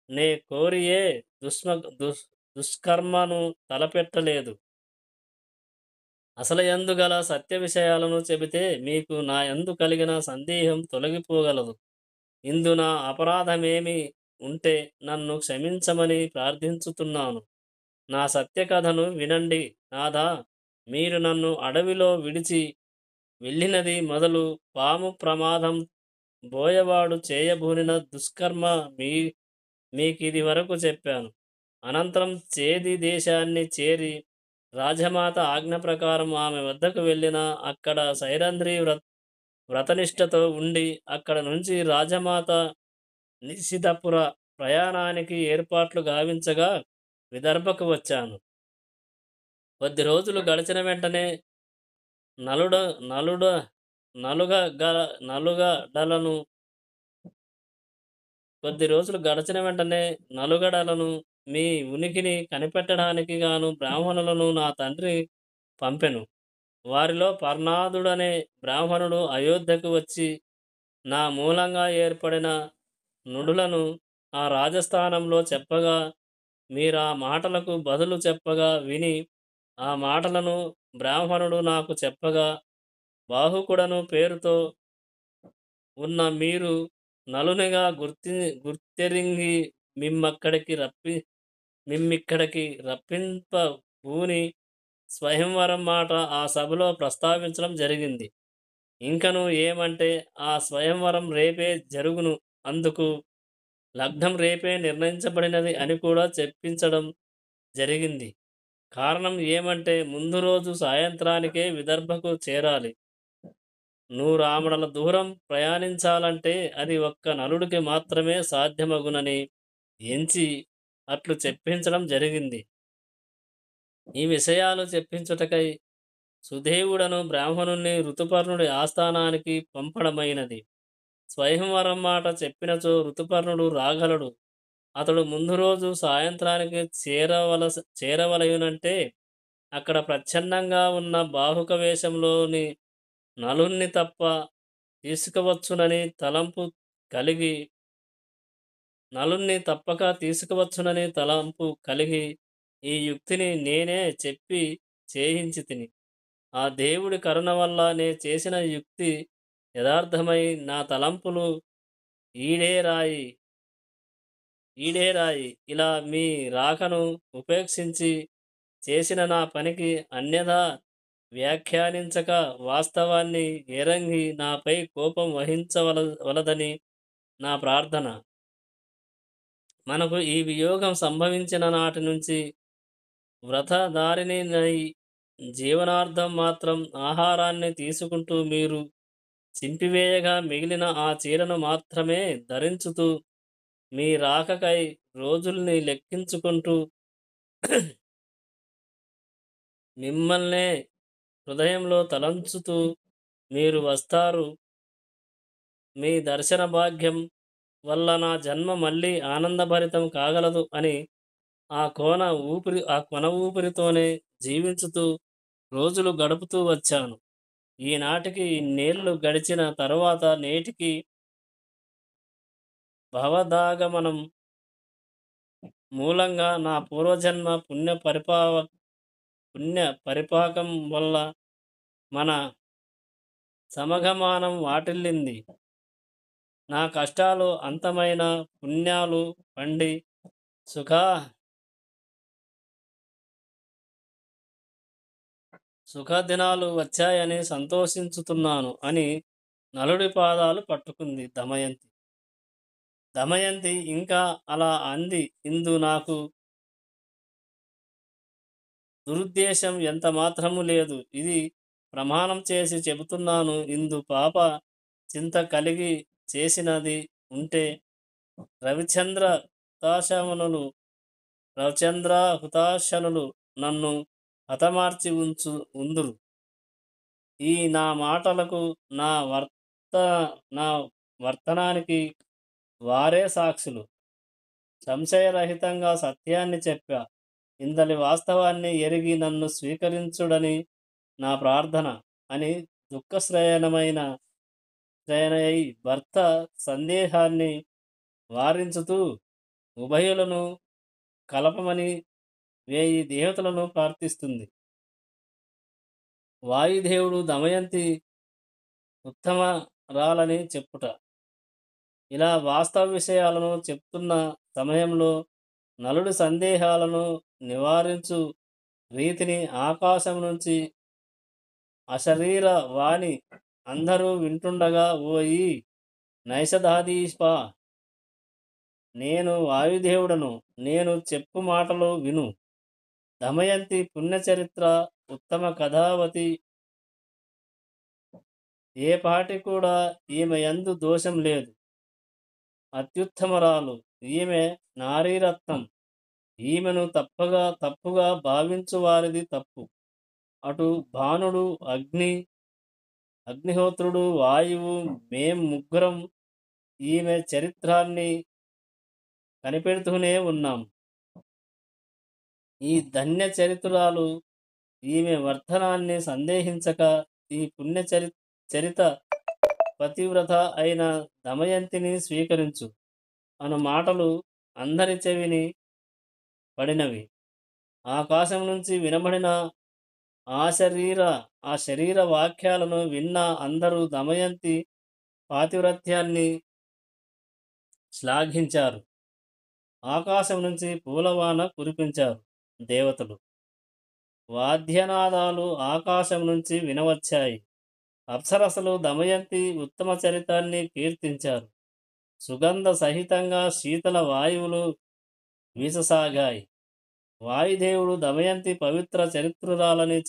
నే కోరియే దుష్మ దుస్ దుష్కర్మను తలపెట్టలేదు. అసలయందు గల సత్య విషయాలను చెబితే మీకు నా యందు కలిగిన సందేహం తొలగిపోగలదు. ఇందు నా అపరాధమేమి ఉంటే నన్ను క్షమించమని ప్రార్థించుతున్నాను. నా సత్యకథను వినండి నాథా. మీరు నన్ను అడవిలో విడిచి వెళ్ళినది మొదలు పాము ప్రమాదం బోయవాడు చేయబూనిన దుష్కర్మ మీకిది వరకు చెప్పాను. అనంతరం చేది దేశాన్ని చేరి రాజమాత ఆజ్ఞ ప్రకారం ఆమె వద్దకు వెళ్ళిన అక్కడ సైరంధ్రి వ్రతనిష్టతో ఉండి అక్కడ నుంచి రాజమాత నిశితపుర ప్రయాణానికి ఏర్పాట్లు గావించగా విదర్భకు వచ్చాను. కొద్ది రోజులు గడిచిన వెంటనే నలుడ నలుడ నలుగడలను కొద్ది రోజులు గడిచిన వెంటనే నలుగడలను మీ ఉనికిని కనిపెట్టడానికి గాను బ్రాహ్మణులను నా తండ్రి పంపెను. వారిలో పర్ణాదుడనే బ్రాహ్మణుడు అయోధ్యకు వచ్చి నా మూలంగా ఏర్పడిన నుడులను ఆ రాజస్థానంలో చెప్పగా మీరా మాటలకు బదులు చెప్పగా విని ఆ మాటలను బ్రాహ్మణుడు నాకు చెప్పగా బాహుకుడను పేరుతో ఉన్న మీరు నలునిగా గుర్తెరింగి మిమ్మక్కడికి రప్పి మిమ్మిక్కడికి రప్పింప బూని స్వయంవరం మాట ఆ సభలో ప్రస్తావించడం జరిగింది. ఇంకను ఏమంటే ఆ స్వయంవరం రేపే జరుగును. అందుకు లగ్నం రేపే నిర్ణయించబడినది అని కూడా చెప్పించడం జరిగింది. కారణం ఏమంటే ముందు రోజు సాయంత్రానికే విదర్భకు చేరాలి. నూరామడల దూరం ప్రయాణించాలంటే అది ఒక్క నలుడికి మాత్రమే సాధ్యమగునని ఎంచి అట్లు చెప్పించడం జరిగింది. ఈ విషయాలు చెప్పించుటకై సుదేవుడను బ్రాహ్మణుణ్ణి ఋతుపర్ణుడి ఆస్థానానికి పంపడమైనది. స్వయంవరం మాట చెప్పినచో ఋతుపర్ణుడు రాగలడు. అతడు ముందు రోజు సాయంత్రానికి చేరవలయునంటే అక్కడ ప్రచ్ఛన్నంగా ఉన్న బాహుక వేషంలోని నలుణ్ణి తప్ప తీసుకువచ్చునని తలంపు కలిగి ఈ యుక్తిని నేనే చెప్పి చేయించితిని. ఆ దేవుడి కరుణ వల్ల నే చేసిన యుక్తి యథార్థమై నా తలంపులు ఈడేరాయి ఈడేరాయి. ఇలా మీ రాకను ఉపేక్షించి చేసిన నా పనికి అన్యథా వ్యాఖ్యానించక వాస్తవాన్ని ఎరంగి నాపై కోపం వలదని నా ప్రార్థన. మనకు ఈ వియోగం సంభవించిన నాటి నుంచి వ్రతధారిణినై జీవనార్థం మాత్రం ఆహారాన్ని తీసుకుంటూ మీరు చింపివేయగా మిగిలిన ఆ చీరను మాత్రమే ధరించుతూ మీ రాకకై రోజుల్ని లెక్కించుకుంటూ మిమ్మల్నే హృదయంలో తలంచుతూ మీరు వస్తారు. మీ దర్శన భాగ్యం వల్ల నా జన్మ మళ్ళీ ఆనందభరితం కాగలదు అని ఆ కొన ఊపిరితోనే జీవించుతూ రోజులు గడుపుతూ వచ్చాను. ఈనాటికి ఇన్నేళ్లు గడిచిన తరువాత నేటికి భవదాగమనం మూలంగా నా పూర్వజన్మ పుణ్య పరిపాకం వల్ల మన సమగమానం వాటిల్లింది. నా కష్టాలు అంతమైన పుణ్యాలు పండి సుఖదినాలు వచ్చాయని సంతోషించుతున్నాను అని నలుడి పాదాలు పట్టుకుంది దమయంతి. దమయంతి ఇంకా అలా అంది, ఇందు నాకు దురుద్దేశం ఎంత మాత్రము లేదు. ఇది ప్రమాణం చేసి చెబుతున్నాను. ఇందు పాప చింత కలిగి చేసినది ఉంటే రవిచంద్ర హుతాశనులు నన్ను హతమార్చి ఉందురు. ఈ నా మాటలకు నా వర్తనానికి వారే సాక్షులు. సంశయరహితంగా సత్యాన్ని చెప్పా. ఇందలి వాస్తవాన్ని ఎరిగి నన్ను స్వీకరించుడని నా ప్రార్థన అని శ్రయణై భర్త సందేహాన్ని వారించుతూ ఉభయులను కలపమని 1000 దేవతలను ప్రార్థిస్తుంది. వాయుదేవుడు దమయంతి ఉత్తమరాలని చెప్పుట. ఇలా వాస్తవ విషయాలను చెప్తున్న సమయంలో నలుడి సందేహాలను నివారించు రీతిని ఆకాశం నుంచి అశరీర వాణి అందరూ వింటుండగా, ఓయి నైషధాదీప, నేను వాయుదేవుడను. నేను చెప్పు మాటలు విను. దమయంతి పుణ్యచరిత్ర ఉత్తమ కథావతి. ఏ పాటి కూడా ఈమె యందు దోషం లేదు. అత్యుత్తమరాలు. ఈమె నారీరత్నం. ఈమెను తప్పుగా భావించు వారిది తప్పు. అటు భానుడు, అగ్నిహోత్రుడు, వాయువు, మేం ముగ్గురం ఈమె చరిత్రాన్ని కనిపెడుతూనే ఉన్నాం. ఈ ధన్య చరిత్రాలు ఈమె వర్తనాన్ని సందేహించక ఈ చరిత పతివ్రత అయిన దమయంతిని స్వీకరించు అను మాటలు అందరి చెవిని పడినవి. ఆకాశం నుంచి వినబడిన ఆ శరీర వాక్యాలను విన్న అందరూ దమయంతి పాతివ్రత్యాన్ని శ్లాఘించారు. ఆకాశం నుంచి పూలవాన కురిపించారు దేవతలు. వాద్యనాదాలు ఆకాశం నుంచి వినవచ్చాయి. అప్సరసలు దమయంతి ఉత్తమ చరితాన్ని కీర్తించారు. సుగంధ సహితంగా శీతల వాయువులు వీచసాగాయి. వాయుదేవుడు దమయంతి పవిత్ర చరిత్రురాలని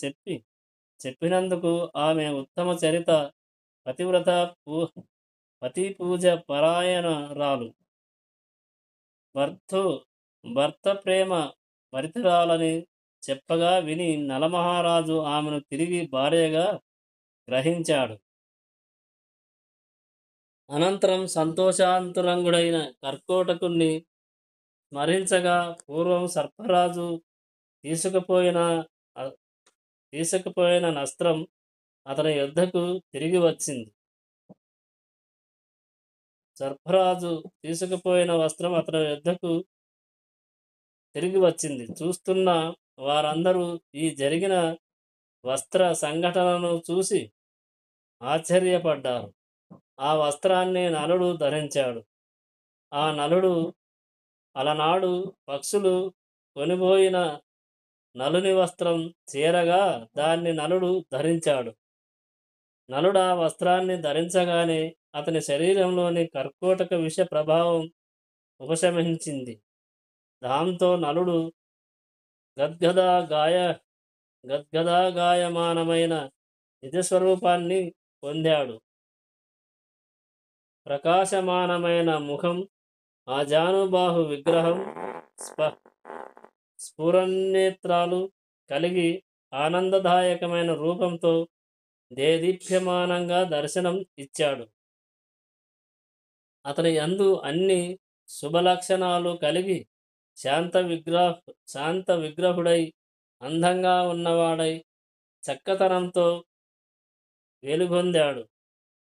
చెప్పినందుకు ఆమె ఉత్తమ చరిత పతివ్రత పతి పూజ పరాయణరాలు. భర్త ప్రేమ పరితురాలని చెప్పగా విని నలమహారాజు ఆమెను తిరిగి భార్యగా గ్రహించాడు. అనంతరం సంతోషాంతురంగుడైన కర్కోటకుణ్ణి స్మరించగా పూర్వం సర్పరాజు తీసుకుపోయిన అ- తీసుకుపోయిన నస్త్రం అతని యుద్ధకు తిరిగి వచ్చింది. సర్పరాజు తీసుకుపోయిన వస్త్రం అతని యుద్ధకు తిరిగి వచ్చింది. చూస్తున్న వారందరూ ఈ జరిగిన వస్త్ర సంఘటనను చూసి ఆశ్చర్యపడ్డారు. ఆ వస్త్రాన్ని నలుడు ధరించాడు. ఆ నలుడు అలనాడు పక్షులు కొనిపోయిన నలుని వస్త్రం చీరగా దాన్ని నలుడు ధరించాడు. నలుడు ఆ వస్త్రాన్ని ధరించగానే అతని శరీరంలోని కర్కోటక విష ప్రభావం ఉపశమించింది. దాంతో నలుడు గద్గదా గాయ గద్గదాగాయమానమైన నిజస్వరూపాన్ని పొందాడు. ప్రకాశమానమైన ముఖం, ఆజానుబాహు విగ్రహం, స్ఫ స్ఫురన్నేత్రాలు కలిగి ఆనందదాయకమైన రూపంతో దేదీప్యమానంగా దర్శనం ఇచ్చాడు. అతని యందు అన్ని శుభలక్షణాలు కలిగి శాంత విగ్రహుడై, అందంగా ఉన్నవాడై, చక్కతనంతో వెలుగొందాడు.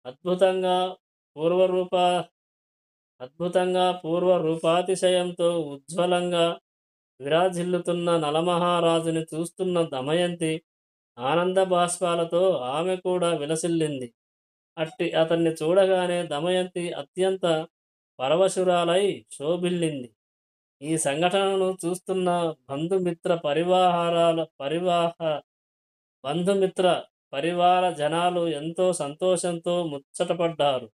అద్భుతంగా పూర్వరూప పూర్వ రూపాతిశయంతో ఉజ్వలంగా విరాజిల్లుతున్న నలమహారాజుని చూస్తున్న దమయంతి ఆనంద బాష్పాలతో ఆమె కూడా విలసిల్లింది. అతన్ని చూడగానే దమయంతి అత్యంత పరవశురాలై శోభిల్లింది. ఈ సంఘటనను చూస్తున్న బంధుమిత్ర పరివాహారాల పరివాహ బంధుమిత్ర పరివార జనాలు ఎంతో సంతోషంతో ముచ్చటపడ్డారు.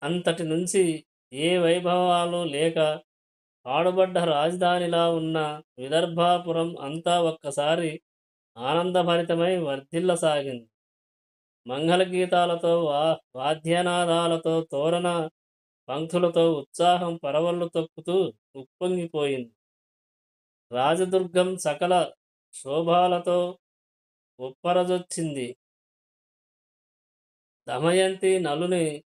అంతటి నుంచి ఏ వైభవాలు లేక పాడుబడ్డ రాజధానిలా ఉన్న విదర్భాపురం అంతా ఒక్కసారి ఆనందభరితమై వర్ధిల్లసాగింది. మంగళగీతాలతో వాద్యనాదాలతో తోరణ పంక్తులతో ఉత్సాహం పరవళ్ళు తొక్కుతూ ఉప్పొంగిపోయింది. రాజదుర్గం సకల శోభాలతో ఉప్పరజొచ్చింది. దమయంతి నలుని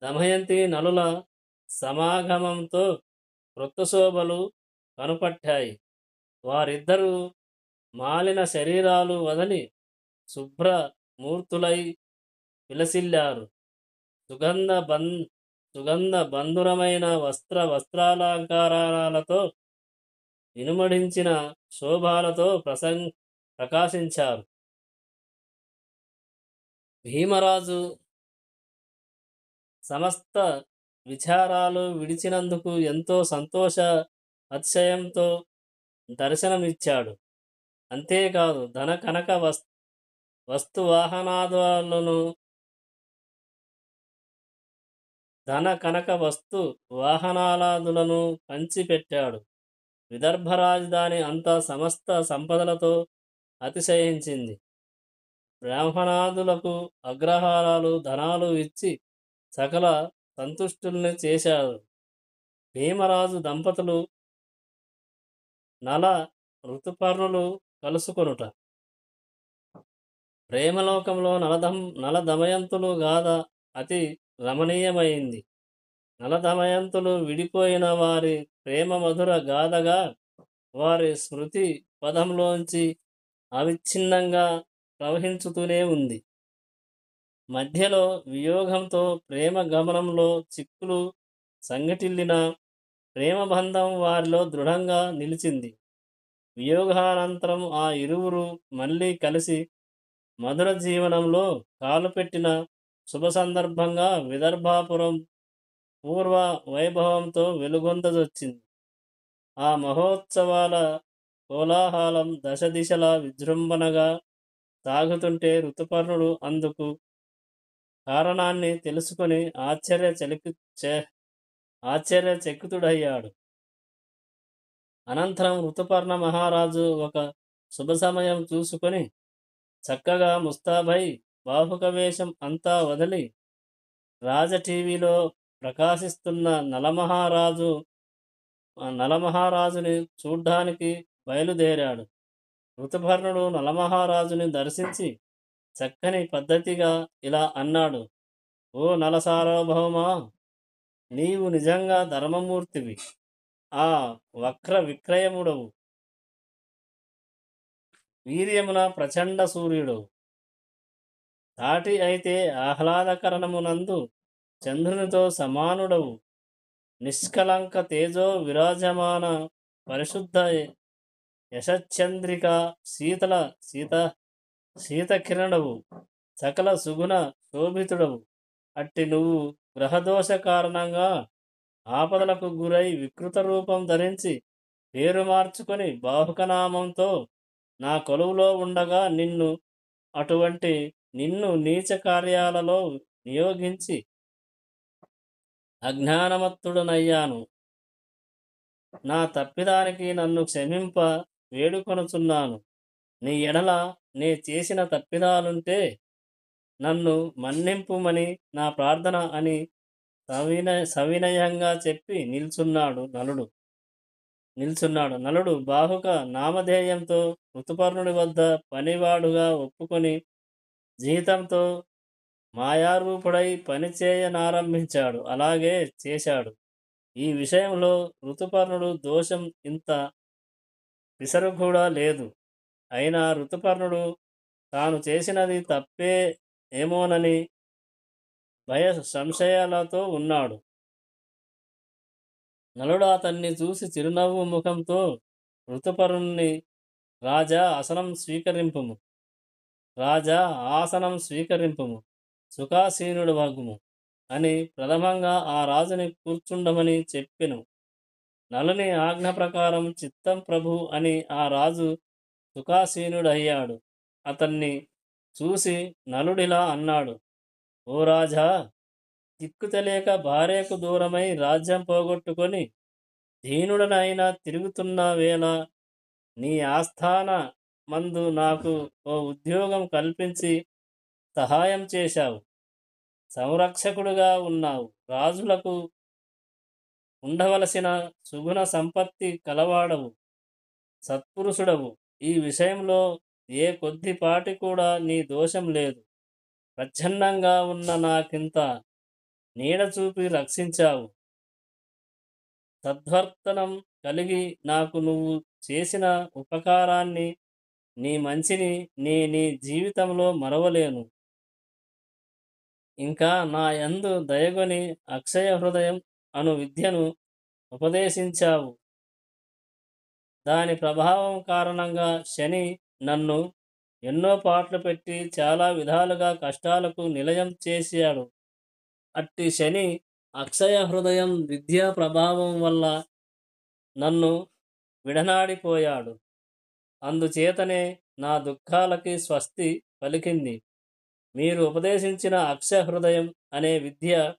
దమయంతి నలుల సమాగమంతో వృత్తశోభలు కనుపట్టాయి. వారిద్దరూ మాలిన శరీరాలు వదలి శుభ్ర మూర్తులై విలసిల్లారు. సుగంధ బం సుగంధ బంధురమైన వస్త్రాలంకారాలతో ఇనుమడించిన శోభాలతో ప్రకాశించారు. భీమరాజు సమస్త విచారాలు విడిచినందుకు ఎంతో సంతోష అతిశయంతో దర్శనమిచ్చాడు. అంతేకాదు ధన కనక వస్తు వాహనాలాదులను పంచిపెట్టాడు. విదర్భ రాజధాని అంతా సమస్త సంపదలతో అతిశయించింది. బ్రాహ్మణాదులకు అగ్రహారాలు ధనాలు ఇచ్చి సకల సంతుష్టుల్ని చేశారు. భీమరాజు దంపతులు నల ఋతుపర్ణులు కలుసుకొనుట. ప్రేమలోకంలో నల దమయంతులు గాథ అతి రమణీయమైంది. నల దమయంతులు విడిపోయిన వారి ప్రేమ మధుర గాథగా వారి స్మృతి పదంలోంచి అవిచ్ఛిన్నంగా ప్రవహించుతూనే ఉంది. మధ్యలో వియోగంతో ప్రేమ గమనంలో చిక్కులు సంఘటిల్లిన ప్రేమబంధం వారిలో దృఢంగా నిలిచింది. వియోగానంతరం ఆ ఇరువురు మళ్ళీ కలిసి మధుర జీవనంలో కాలుపెట్టిన శుభ సందర్భంగా విదర్భాపురం పూర్వ వైభవంతో వెలుగొందజొచ్చింది. ఆ మహోత్సవాల కోలాహలం దశ దిశలా విజృంభణగా సాగుతుంటే ఋతుపర్ణుడు అందుకు కారణాన్ని తెలుసుకొని ఆశ్చర్యచకితుడయ్యాడు. అనంతరం ఋతుపర్ణ మహారాజు ఒక శుభ సమయం చూసుకొని చక్కగా ముస్తాబై బాహుక వేషం అంతా వదిలి రాజటీవీలో ప్రకాశిస్తున్న నలమహారాజు నలమహారాజుని చూడ్డానికి బయలుదేరాడు. ఋతుపర్ణుడు నలమహారాజుని దర్శించి చక్కని పద్ధతిగా ఇలా అన్నాడు: ఓ నల సార్వభౌమా, నీవు నిజంగా ధర్మమూర్తివి, ఆ వక్ర విక్రయముడవు, వీర్యమున ప్రచండ సూర్యుడవు, తాటి అయితే ఆహ్లాదకరణమునందు చంద్రునితో సమానుడవు, నిష్కలంక తేజో విరాజమాన పరిశుద్ధ యశచంద్రిక శీతల శీతకిరణవు, సకల సుగుణ శోభితుడవు. అట్టి నువ్వు గ్రహదోష కారణంగా ఆపదలకు గురై వికృత రూపం ధరించి పేరు మార్చుకొని బాహుకనామంతో నా కొలువులో ఉండగా నిన్ను నీచ కార్యాలలో నియోగించి అజ్ఞానమత్తుడనయ్యాను. నా తప్పిదానికి నన్ను క్షమింప వేడుకొనుచున్నాను. నీ ఎడల నే చేసిన తప్పిదాలుంటే నన్ను మన్నింపుమని నా ప్రార్థన అని సవినయంగా చెప్పి నిల్చున్నాడు. నలుడు బాహుక నామధేయంతో ఋతుపర్ణుడి వద్ద పనివాడుగా ఒప్పుకొని జీతంతో మాయారూపుడై పనిచేయనారంభించాడు. అలాగే చేశాడు. ఈ విషయంలో ఋతుపర్ణుడు దోషం ఇంత పిసరు కూడా లేదు. అయినా ఋతుపర్ణుడు తాను చేసినది తప్పే ఏమోనని భయ సంశయాలతో ఉన్నాడు. నలుడు అతన్ని చూసి చిరునవ్వు ముఖంతో ఋతుపర్ణుని రాజా ఆసనం స్వీకరింపుము, సుఖాసీనుడు వగుము అని ప్రథమంగా ఆ రాజుని కూర్చుండమని చెప్పెను. నలుని ఆజ్ఞ ప్రకారం చిత్తం ప్రభు అని ఆ రాజు సుఖాసీనుడయ్యాడు. అతన్ని చూసి నలుడిలా అన్నాడు: ఓ రాజా, దిక్కు తెలియక భార్యకు దూరమై రాజ్యం పోగొట్టుకొని దీనుడనైనా తిరుగుతున్న వేళ నీ ఆస్థాన మందు నాకు ఓ ఉద్యోగం కల్పించి సహాయం చేశావు. సంరక్షకుడుగా ఉన్నావు. రాజులకు ఉండవలసిన సుగుణ సంపత్తి కలవాడవు, సత్పురుషుడవు. ఈ విషయంలో ఏ కొద్దిపాటి కూడా నీ దోషం లేదు. ప్రచ్ఛన్నంగా ఉన్న నాకింత నీడ చూపి రక్షించావు. సద్వర్తనం కలిగి నాకు నువ్వు చేసిన ఉపకారాన్ని, నీ మంచిని నీ జీవితంలో మరవలేను. ఇంకా నా యందు దయగొని అక్షయ హృదయం అను విద్యను ఉపదేశించావు. దాని ప్రభావం కారణంగా శని నన్ను ఎన్నో పాట్లు పెట్టి చాలా విధాలుగా కష్టాలకు నిలయం చేశాడు. అట్టి శని అక్షయ హృదయం విద్యా ప్రభావం వల్ల నన్ను విడనాడిపోయాడు. అందుచేతనే నా దుఃఖాలకి స్వస్తి పలికింది. మీరు ఉపదేశించిన అక్షయ హృదయం అనే విద్య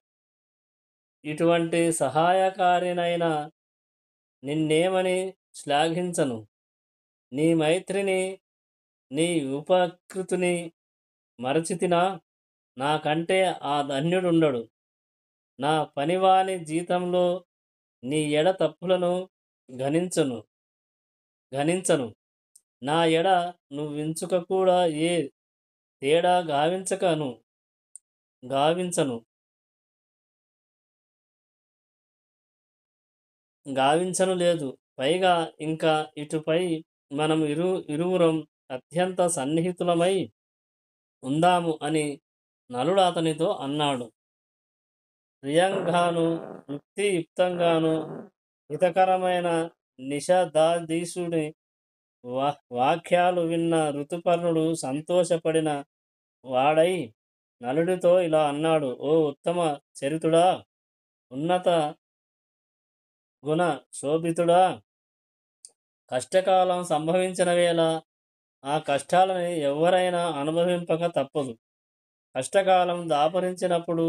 ఇటువంటి సహాయకారినైన నిన్నేమని శ్లాఘించను. నీ మైత్రిని, నీ ఉపకృతిని మరచితినా? నాకంటే ఆ ధన్యుడుండడు. నా పనివాని జీతంలో నీ ఎడ తప్పులను గణించను. నా ఎడ నువ్వించుక కూడా ఏ తేడా గావించను లేదు. పైగా ఇంకా ఇటుపై మనం ఇరువురం అత్యంత సన్నిహితులమై ఉందాము అని నలుడు అతనితో అన్నాడు. ప్రియంగాను యుక్తియుక్తంగాను హితకరమైన నిషధాధీశుడి వాక్యాలు విన్న ఋతుపర్ణుడు సంతోషపడిన వాడై నలుడితో ఇలా అన్నాడు: ఓ ఉత్తమ చరితుడా, ఉన్నత గుణ శోభితుడా, కష్టకాలం సంభవించిన వేళ ఆ కష్టాలని ఎవరైనా అనుభవింపక తప్పదు. కష్టకాలం దాపరించినప్పుడు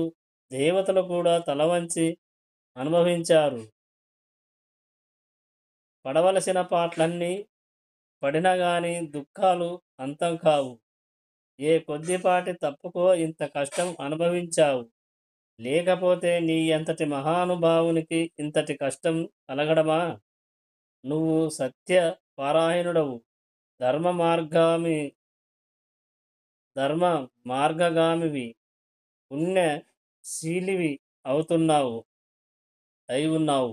దేవతలు కూడా తలవంచి అనుభవించారు. పడవలసిన పాటలన్నీ పడిన గాని దుఃఖాలు అంతం కావు. ఏ కొద్దిపాటి తప్పుకో ఇంత కష్టం అనుభవించావు. లేకపోతే నీ ఎంతటి మహానుభావునికి ఇంతటి కష్టం కలగడమా? నువ్వు సత్య పారాయణుడవు, ధర్మ మార్గామి ధర్మ మార్గగామివి, పుణ్యశీలివి అయి ఉన్నావు.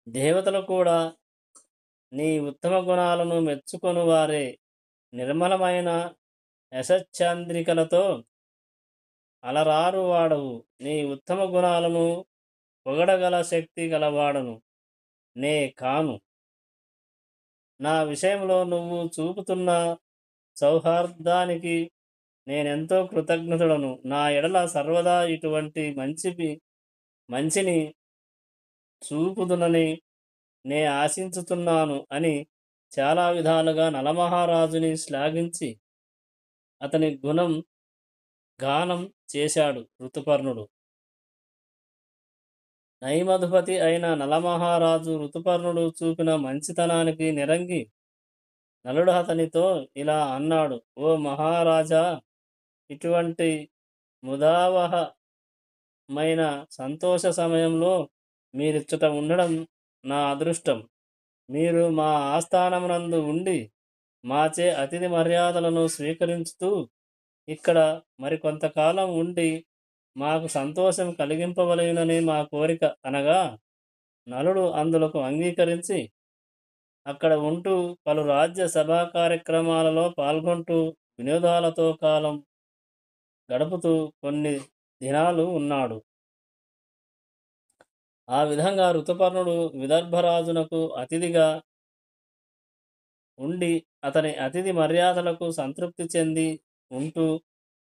దేవతలు కూడా నీ ఉత్తమ గుణాలను మెచ్చుకొనువారే. నిర్మలమైన యశశ్చాంద్రికలతో అలరారు వాడవు. నీ ఉత్తమ గుణాలను పొగడగల శక్తి గలవాడను నే కాను. నా విషయంలో నువ్వు చూపుతున్న సౌహార్దానికి నేనెంతో కృతజ్ఞతుడను. నా ఎడల సర్వదా ఇటువంటి మంచిని చూపుదునని నే ఆశించుతున్నాను అని చాలా విధాలుగా నలమహారాజుని శ్లాఘించి అతని గుణం గానం చేశాడు ఋతుపర్ణుడు. నైమధుపతి అయిన నలమహారాజు ఋతుపర్ణుడు చూపిన మంచితనానికి నిరంగి నలుడు అతనితో ఇలా అన్నాడు: ఓ మహారాజా, ఇటువంటి ముదావహమైన సంతోష సమయంలో మీరిచ్చట ఉండడం నా అదృష్టం. మీరు మా ఆస్థానమునందు ఉండి మాచే అతిథి మర్యాదలను స్వీకరించుతూ ఇక్కడ మరికొంతకాలం ఉండి మాకు సంతోషం కలిగింపవలెనని మా కోరిక అనగా, నలుడు అందులకు అంగీకరించి అక్కడ ఉంటూ పలు రాజ్య సభా కార్యక్రమాలలో పాల్గొంటూ వినోదాలతో కాలం గడుపుతూ కొన్ని దినాలు ఉన్నాడు. ఆ విధంగా ఋతుపర్ణుడు విదర్భరాజునకు అతిథిగా ఉండి అతని అతిథి మర్యాదలకు సంతృప్తి చెంది ఉంటూ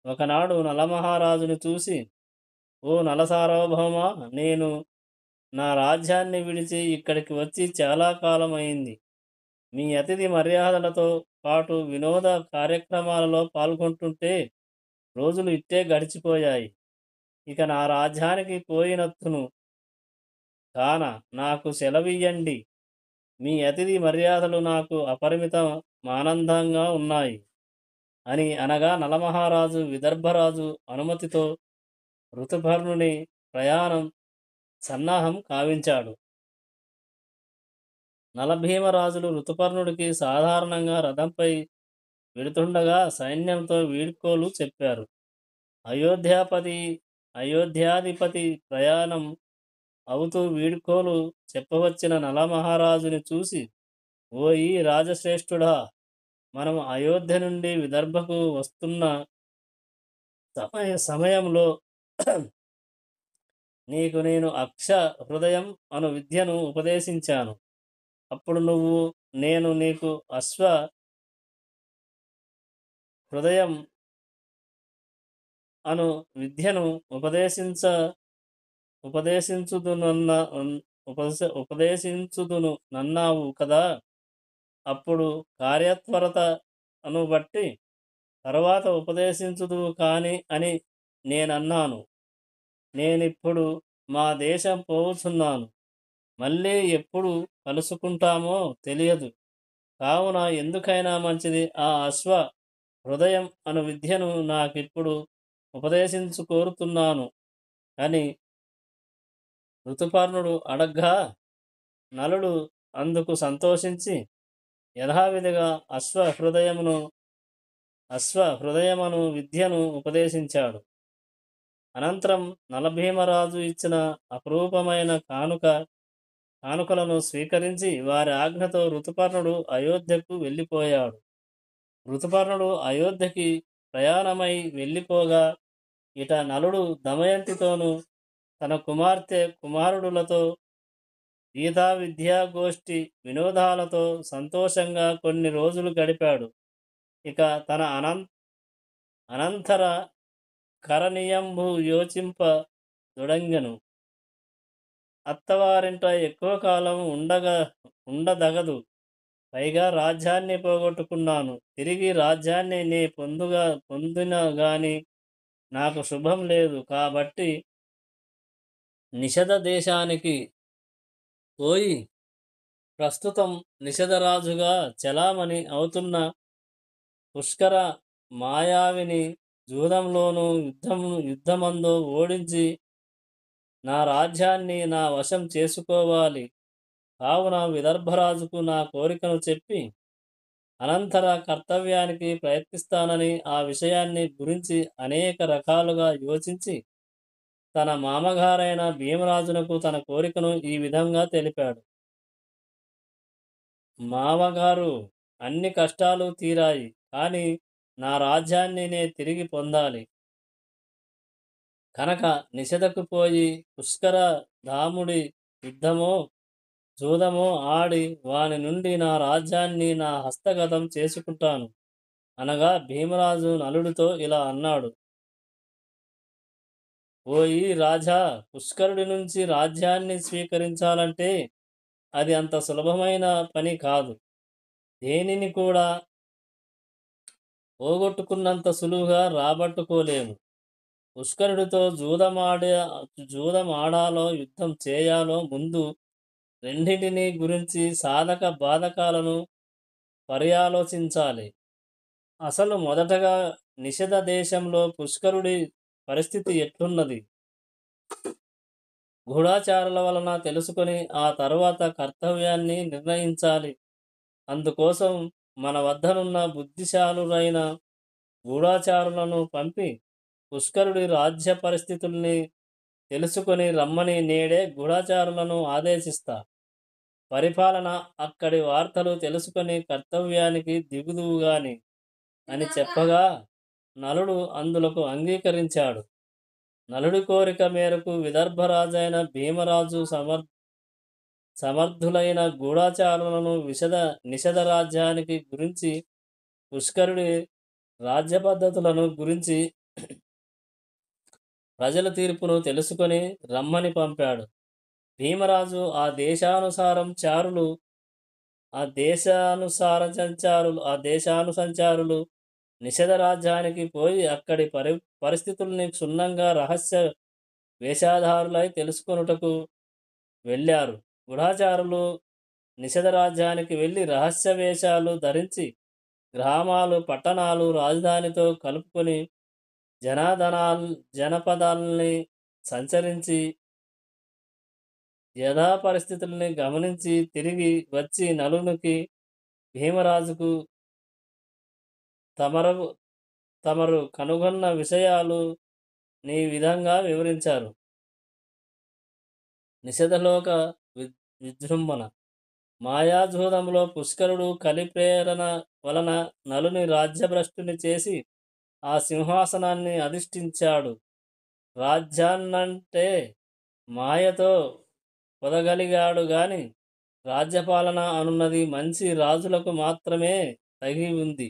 ఒకనాడు నలమహారాజుని చూసి, ఓ నల సార్వభౌమ, నేను నా రాజ్యాన్ని విడిచి ఇక్కడికి వచ్చి చాలా కాలం అయింది. మీ అతిథి మర్యాదలతో పాటు వినోద కార్యక్రమాలలో పాల్గొంటుంటే రోజులు ఇట్టే గడిచిపోయాయి. ఇక నా రాజ్యానికి పోయినత్తును కాన నాకు సెలవియ్యండి. మీ అతిథి మర్యాదలు నాకు అపరిమిత ఆనందంగా ఉన్నాయి అని అనగా, నలమహారాజు విదర్భరాజు అనుమతితో ఋతుపర్ణుని ప్రయాణం సన్నాహం కావించాడు. నలభీమరాజులు ఋతుపర్ణుడికి సాధారణంగా రథంపై వెడుతుండగా సైన్యంతో వీడ్కోలు చెప్పారు. అయోధ్యాధిపతి ప్రయాణం అవుతూ వీడ్కోలు చెప్పవచ్చిన నలమహారాజుని చూసి, ఓయి రాజశ్రేష్ఠుడా, మనం అయోధ్య నుండి విదర్భకు వస్తున్న సమయంలో నీకు నేను అక్ష హృదయం అను విద్యను ఉపదేశించాను. అప్పుడు నేను నీకు అశ్వ హృదయం అను విద్యను ఉపదేశించుదును నన్నావు కదా. అప్పుడు కార్యత్వరత అను బట్టి తరువాత ఉపదేశించుదువు కాని అని నేనన్నాను. నేనిప్పుడు మా దేశం పోవుచున్నాను. మళ్ళీ ఎప్పుడు కలుసుకుంటామో తెలియదు. కావున ఎందుకైనా మంచిది ఆ అశ్వ హృదయం అను విద్యను నాకిప్పుడు ఉపదేశించుకోరుతున్నాను అని ఋతుపర్ణుడు అడగ్గా, నలుడు అందుకు సంతోషించి యథావిధిగా అశ్వహృదయమను విద్యను ఉపదేశించాడు. అనంతరం నలభీమరాజు ఇచ్చిన అపురూపమైన కానుకలను స్వీకరించి వారి ఆజ్ఞతో ఋతుపర్ణుడు అయోధ్యకు వెళ్ళిపోయాడు. ఋతుపర్ణుడు అయోధ్యకి ప్రయాణమై వెళ్ళిపోగా ఇట నలుడు దమయంతితోనూ తన కుమారుడులతో గీతా విద్యాగోష్ఠి వినోదాలతో సంతోషంగా కొన్ని రోజులు గడిపాడు. ఇక తన అనంతర కరణీయంబు యోచింప దొడంగెను. అత్తవారింట ఎక్కువ కాలం ఉండదగదు. పైగా రాజ్యాన్ని పోగొట్టుకున్నాను. తిరిగి రాజ్యాన్ని నే పొందిన గాని నాకు శుభం లేదు. కాబట్టి నిషధ దేశానికి పోయి ప్రస్తుతం నిషధరాజుగా చలామణి అవుతున్న పుష్కర మాయావిని జూదంలోనూ యుద్ధమందు ఓడించి నా రాజ్యాన్ని నా వశం చేసుకోవాలి. కావున విదర్భరాజుకు నా కోరికను చెప్పి అనంతర కర్తవ్యానికి ప్రయత్నిస్తానని ఆ విషయాన్ని గురించి అనేక రకాలుగా యోచించి తన మామగారైన భీమరాజునకు తన కోరికను ఈ విధంగా తెలిపాడు. మామగారు, అన్ని కష్టాలు తీరాయి. కానీ నా రాజ్యాన్ని నే తిరిగి పొందాలి. కనుక నిషధకు పోయి పుష్కర ధాముడి యుద్ధమో జూదమో ఆడి వాని నుండి నా రాజ్యాన్ని నా హస్తగతం చేసుకుంటాను అనగా భీమరాజు నలుడితో ఇలా అన్నాడు. ఓయి రాజా, పుష్కరుడి నుంచి రాజ్యాన్ని స్వీకరించాలంటే అది అంత సులభమైన పని కాదు. దేనిని కూడా పోగొట్టుకున్నంత సులువుగా రాబట్టుకోలేము. పుష్కరుడితో జూదం ఆడాలో యుద్ధం చేయాలో ముందు రెండింటిని గురించి సాధక బాధకాలను పర్యాలోచించాలి. అసలు మొదటగా నిషధ దేశంలో పుష్కరుడి పరిస్థితి ఎట్లున్నది గూఢచారుల వలన తెలుసుకొని ఆ తరువాత కర్తవ్యాన్ని నిర్ణయించాలి. అందుకోసం మన వద్దనున్న బుద్ధిశాలురైన గూఢచారులను పంపి పుష్కరుడి రాజ్య పరిస్థితుల్ని తెలుసుకొని రమ్మని నేడే గూఢచారులను ఆదేశిస్తా. పరిపాలన అక్కడి వార్తలు తెలుసుకొని కర్తవ్యానికి దిగుదువుగాని అని చెప్పగా నలుడు అందులకు అంగీకరించాడు. నలుడి కోరిక మేరకు విదర్భరాజైన భీమరాజు సమర్థులైన గూఢచారులను నిషధ రాజ్యానికి గురించి పుష్కరుడి రాజ్య పద్ధతులను గురించి ప్రజల తీర్పును తెలుసుకొని రమ్మని పంపాడు. భీమరాజు ఆ దేశానుసంచారులు నిషధ రాజ్యానికి పోయి అక్కడి పరిస్థితుల్ని క్షుణ్ణంగా రహస్య వేషధారులై తెలుసుకొనుటకు వెళ్ళారు. గూఢచారులు నిషధ రాజ్యానికి వెళ్ళి రహస్య వేషాలు ధరించి గ్రామాలు పట్టణాలు రాజధానితో కలుపుకొని జనపదాల్ని సంచరించి యథా పరిస్థితుల్ని గమనించి తిరిగి వచ్చి నలునికి భీమరాజుకు తమరు కనుగొన్న విషయాలు నీ విధంగా వివరించారు. నిషధలోక విజృంభణ మాయాజూదంలో పుష్కరుడు కలిప్రేరణ వలన నలుని రాజ్యభ్రష్టుని చేసి ఆ సింహాసనాన్ని అధిష్ఠించాడు. రాజ్యాన్నంటే మాయతో పొదగలిగాడు గాని రాజ్యపాలన అనున్నది మంచి రాజులకు మాత్రమే తగి ఉంది.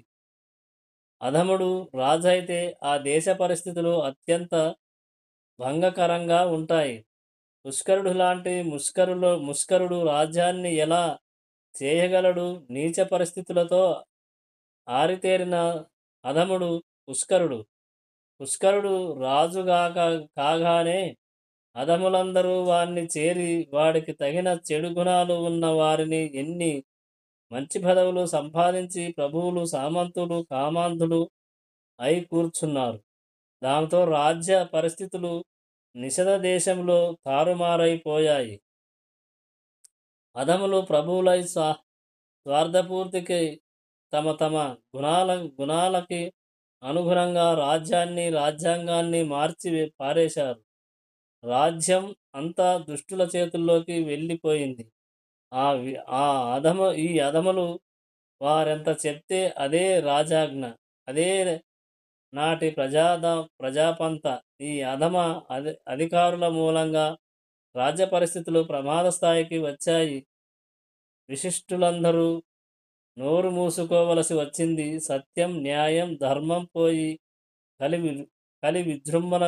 అధముడు రాజైతే ఆ దేశ పరిస్థితులు అత్యంత భంగకరంగా ఉంటాయి. పుష్కరుడు లాంటి ముష్కరుడు రాజ్యాన్ని ఎలా చేయగలడు? నీచ పరిస్థితులతో ఆరితేరిన అధముడు పుష్కరుడు కాగానే అధములందరూ వాణ్ణి చేరి వాడికి తగిన చెడు గుణాలు ఉన్న వారిని ఎన్ని మంచి పదవులు సంపాదించి ప్రభువులు సామంతులు కామాంధులు అయి కూర్చున్నారు. దాంతో రాజ్య పరిస్థితులు నిషధ దేశంలో తారుమారైపోయాయి. అధములు ప్రభువులై స్వార్థపూర్తికి తమ తమ గుణాలకి అనుగుణంగా రాజ్యాంగాన్ని మార్చి పారేశారు. రాజ్యం అంతా దుష్టుల చేతుల్లోకి వెళ్ళిపోయింది. ఈ అధములు వారెంత చెప్తే అదే రాజాజ్ఞ, అదే నాటి ప్రజాపంత. ఈ అధికారుల మూలంగా రాజ్య పరిస్థితులు ప్రమాద స్థాయికి వచ్చాయి. విశిష్టులందరూ నోరు మూసుకోవలసి వచ్చింది. సత్యం, న్యాయం, ధర్మం పోయి కలి విజృంభణ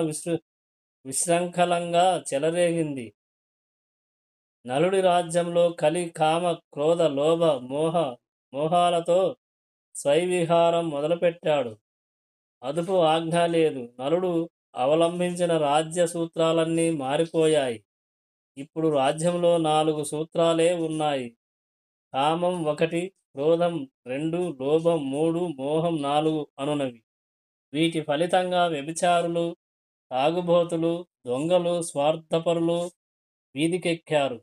విశృంఖలంగా చెలరేగింది. నలుడి రాజ్యంలో కలి కామ క్రోధ లోభ మోహాలతో స్వైవిహారం మొదలుపెట్టాడు. అదుపు ఆజ్ఞ లేదు. నలుడు అవలంబించిన రాజ్య సూత్రాలన్నీ మారిపోయాయి. ఇప్పుడు రాజ్యంలో 4 సూత్రాలే ఉన్నాయి. కామం 1, క్రోధం 2, లోభం 3, మోహం 4 అనునవి. వీటి ఫలితంగా వ్యభిచారులు, తాగుబోతులు, దొంగలు, స్వార్థపరులు వీధికెక్కారు.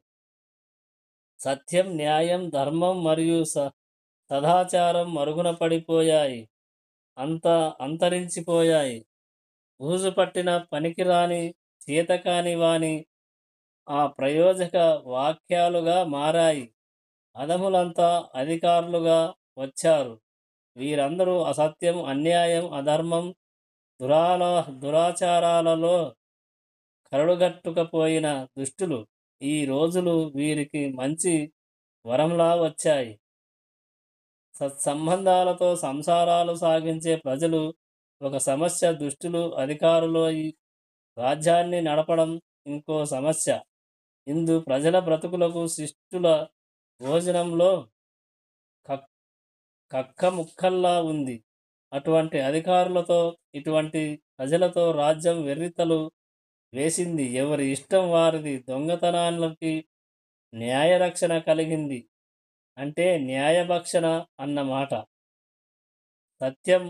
సత్యం, న్యాయం, ధర్మం మరియు సదాచారం మరుగున పడిపోయాయి. అంతరించిపోయాయి. బూజు పట్టిన పనికిరాని చేతకాని వాని ప్రయోజక వాక్యాలుగా మారాయి. అధములంతా అధికారులుగా వచ్చారు. వీరందరూ అసత్యం, అన్యాయం, అధర్మం, దురాల దురాచారాలలో కరడుగట్టుకపోయిన దుష్టులు. ఈ రోజులు వీరికి మంచి వరంలా వచ్చాయి. సత్సంబంధాలతో సంసారాలు సాగించే ప్రజలు ఒక సమస్య, దుష్టులు అధికారులు ఈ రాజ్యాన్ని నడపడం ఇంకో సమస్య. ఇందు ప్రజల బ్రతుకులకు శిష్టుల భోజనంలో కక్క ముక్కల్లా ఉంది. అటువంటి అధికారులతో, ఇటువంటి ప్రజలతో రాజ్యం వెర్రితలు వేసింది. ఎవరి ఇష్టం వారిది. దొంగతనాలకి న్యాయరక్షణ కలిగింది అంటే న్యాయభక్షణ అన్నమాట. సత్యం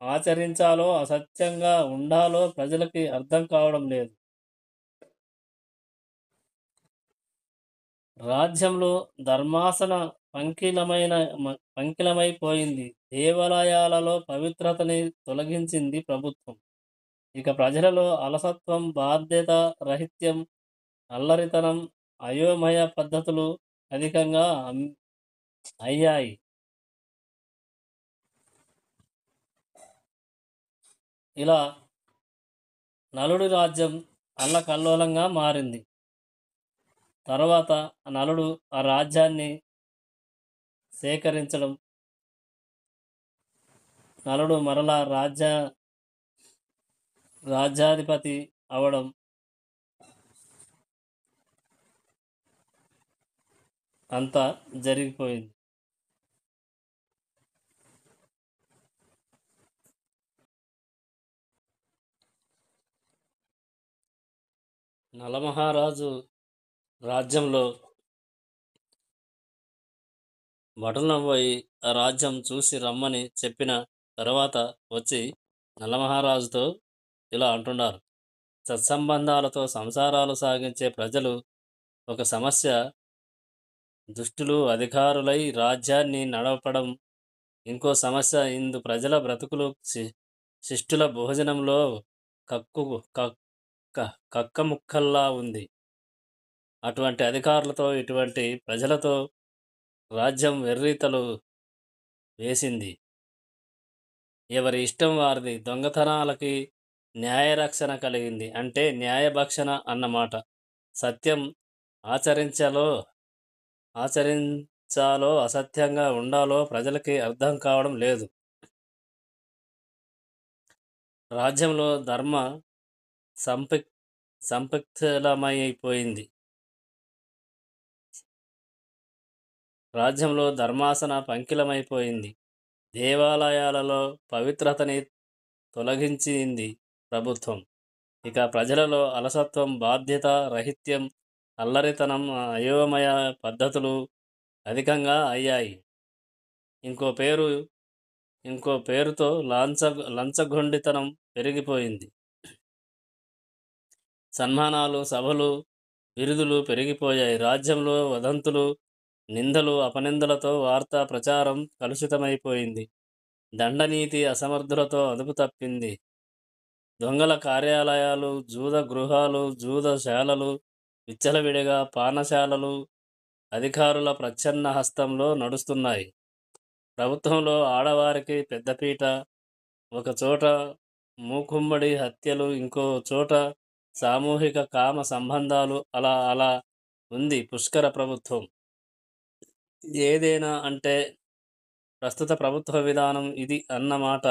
ఆచరించాలో అసత్యంగా ఉండాలో ప్రజలకి అర్థం కావడం లేదు. రాజ్యంలో ధర్మాసన పంకిలమైపోయింది. దేవాలయాలలో పవిత్రతని తొలగించింది ప్రభుత్వం. ఇక ప్రజలలో అలసత్వం, బాధ్యత రహిత్యం, అల్లరితనం, అయోమయ పద్ధతులు అధికంగా అయ్యాయి. ఇలా నలుడి రాజ్యం అల్లకల్లోలంగా మారింది. తర్వాత నలుడు ఆ రాజ్యాన్ని సేకరించడం, నలుడు మరలా రాజ్యాధిపతి అవడం, అంతా జరిగిపోయింది. నలమహారాజు రాజ్యంలో భటులను పోయి ఆ రాజ్యం చూసి రమ్మని చెప్పిన తర్వాత వచ్చి నలమహారాజుతో ఇలా అంటున్నారు. సత్సంబంధాలతో సంసారాలు సాగించే ప్రజలు ఒక సమస్య, దుష్టులు అధికారులై రాజ్యాన్ని నడపడం ఇంకో సమస్య. ఇందు ప్రజల బ్రతుకులు శిష్టుల భోజనంలో కక్క ముక్కల్లా ఉంది. అటువంటి అధికారులతో, ఇటువంటి ప్రజలతో రాజ్యం వెర్రితలు వేసింది. ఎవరి ఇష్టం వారిది. దొంగతనాలకి న్యాయరక్షణ కలిగింది అంటే న్యాయభక్షణ అన్నమాట. సత్యం ఆచరించాలో అసత్యంగా ఉండాలో ప్రజలకి అర్థం కావడం లేదు. రాజ్యంలో ధర్మ సంపక్తిలమైపోయింది. రాజ్యంలో ధర్మాసన పంకిలమైపోయింది. దేవాలయాలలో పవిత్రతని తొలగించింది ప్రభుత్వం. ఇక ప్రజలలో అలసత్వం, బాధ్యత రహిత్యం, అల్లరితనం, అయోమయ పద్ధతులు అధికంగా అయ్యాయి. ఇంకో పేరుతో లంచగొండితనం పెరిగిపోయింది. సన్మానాలు, సభలు, బిరుదులు పెరిగిపోయాయి. రాజ్యంలో వదంతులు, నిందలు, అపనిందలతో వార్తా ప్రచారం కలుషితమైపోయింది. దండనీతి అసమర్థులతో అదుపు తప్పింది. దొంగల కార్యాలయాలు, జూద గృహాలు, జూదశాలలు, విచ్చలవిడిగా పానశాలలు అధికారుల ప్రచ్ఛన్న హస్తంలో నడుస్తున్నాయి. ప్రభుత్వంలో ఆడవారికి పెద్దపీట. ఒక చోట మూకుమ్మడి హత్యలు, ఇంకో చోట సామూహిక కామ సంబంధాలు. అలా అలా ఉంది పుష్కర ప్రభుత్వం. ఏదైనా అంటే ప్రస్తుత ప్రభుత్వ విధానం ఇది అన్నమాట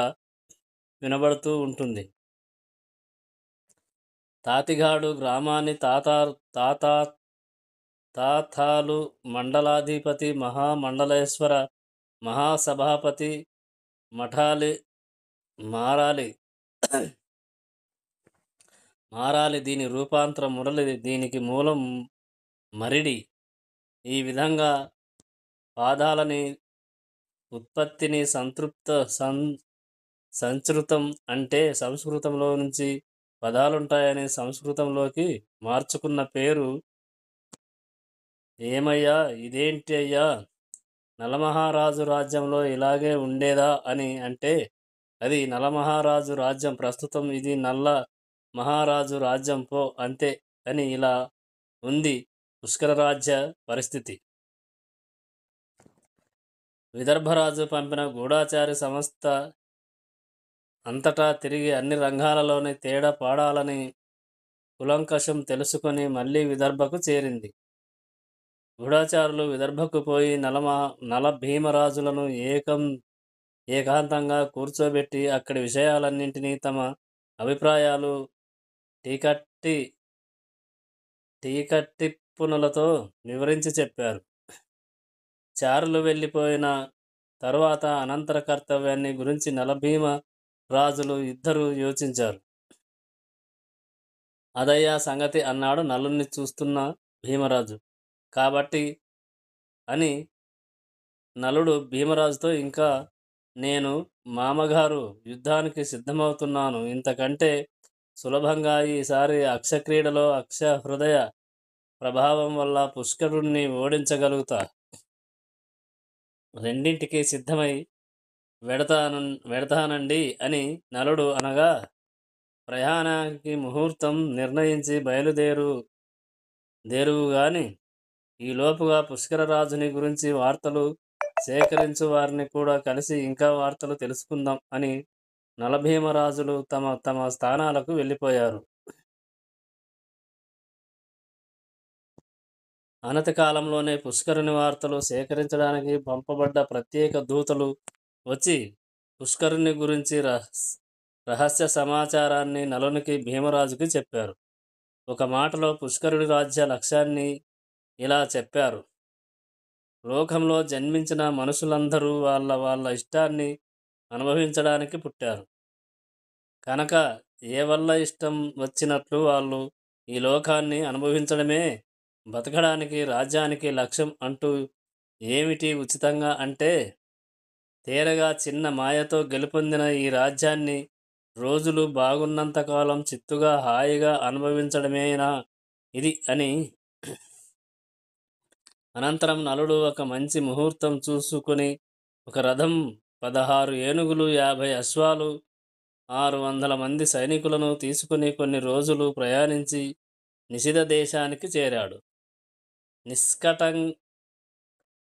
వినబడుతూ ఉంటుంది. తాతిగాడు గ్రామాన్ని తాతాలు మండలాధిపతి, మహామండలేశ్వర, మహాసభాపతి, మఠాలి మారాలి. దీని రూపాంతర మురళి, దీనికి మూలం మరిడి. ఈ విధంగా పాదాలని ఉత్పత్తిని సంస్కృతం అంటే సంస్కృతంలో నుంచి పదాలుంటాయని సంస్కృతంలోకి మార్చుకున్న పేరు. ఏమయ్యా ఇదేంటి అయ్యా, నలమహారాజు రాజ్యంలో ఇలాగే ఉండేదా అని అంటే, అది నలమహారాజు రాజ్యం, ప్రస్తుతం ఇది నల్ల మహారాజు రాజ్యం పో అంతే అని. ఇలా ఉంది పుష్కర రాజ్య పరిస్థితి. విదర్భరాజు పంపిన గూఢచారి సంస్థ అంతటా తిరిగి అన్ని రంగాలలోని తేడా పాడాలని కులంకషం తెలుసుకొని మళ్ళీ విదర్భకు చేరింది. గూఢచారులు విదర్భకు పోయి నల భీమరాజులను ఏకాంతంగా కూర్చోబెట్టి అక్కడి విషయాలన్నింటినీ తమ అభిప్రాయాలు టీకట్టి టీకట్టిప్పునులతో వివరించి చెప్పారు. చారులు వెళ్ళిపోయిన తరువాత అనంతర కర్తవ్యాన్ని గురించి నలభీమ రాజులు ఇద్దరు యోచించారు. అదయ్యా సంగతి అన్నాడు నలుణ్ణి చూస్తున్న భీమరాజు. కాబట్టి అని నలుడు భీమరాజుతో, ఇంకా నేను మామగారు యుద్ధానికి సిద్ధమవుతున్నాను. ఇంతకంటే సులభంగా ఈసారి అక్షక్రీడలో అక్షహృదయ ప్రభావం వల్ల పుష్కరుణ్ణి ఓడించగలుగుతా. రెండింటికి సిద్ధమై వెడతానండి అని నలుడు అనగా, ప్రయాణానికి ముహూర్తం నిర్ణయించి దేరువుగాని ఈలోపుగా పుష్కరరాజుని గురించి వార్తలు సేకరించు వారిని కూడా కలిసి ఇంకా వార్తలు తెలుసుకుందాం అని నలభీమరాజులు తమ తమ స్థానాలకు వెళ్ళిపోయారు. అనతి కాలంలోనే పుష్కరుని వార్తలు సేకరించడానికి పంపబడ్డ ప్రత్యేక దూతలు వచ్చి పుష్కరుని గురించి రహస్య సమాచారాన్ని నలునికి భీమరాజుకి చెప్పారు. ఒక మాటలో పుష్కరుడి రాజ్య లక్ష్యాన్ని ఇలా చెప్పారు. లోకంలో జన్మించిన మనుషులందరూ వాళ్ళ వాళ్ళ ఇష్టాన్ని అనుభవించడానికి పుట్టారు కనుక ఏ వల్ల ఇష్టం వచ్చినట్లు వాళ్ళు ఈ లోకాన్ని అనుభవించడమే బతకడానికి రాజ్యానికి లక్ష్యం అంటూ ఏమిటి ఉచితంగా అంటే, తేరగా చిన్న మాయతో గెలుపొందిన ఈ రాజ్యాన్ని రోజులు బాగున్నంతకాలం చిత్తుగా హాయిగా అనుభవించడమేనా ఇది అని. అనంతరం నలుడు ఒక మంచి ముహూర్తం చూసుకుని ఒక రథం, 16 ఏనుగులు, 50 అశ్వాలు, 600 మంది సైనికులను తీసుకుని కొన్ని రోజులు ప్రయాణించి నిషిధ దేశానికి చేరాడు.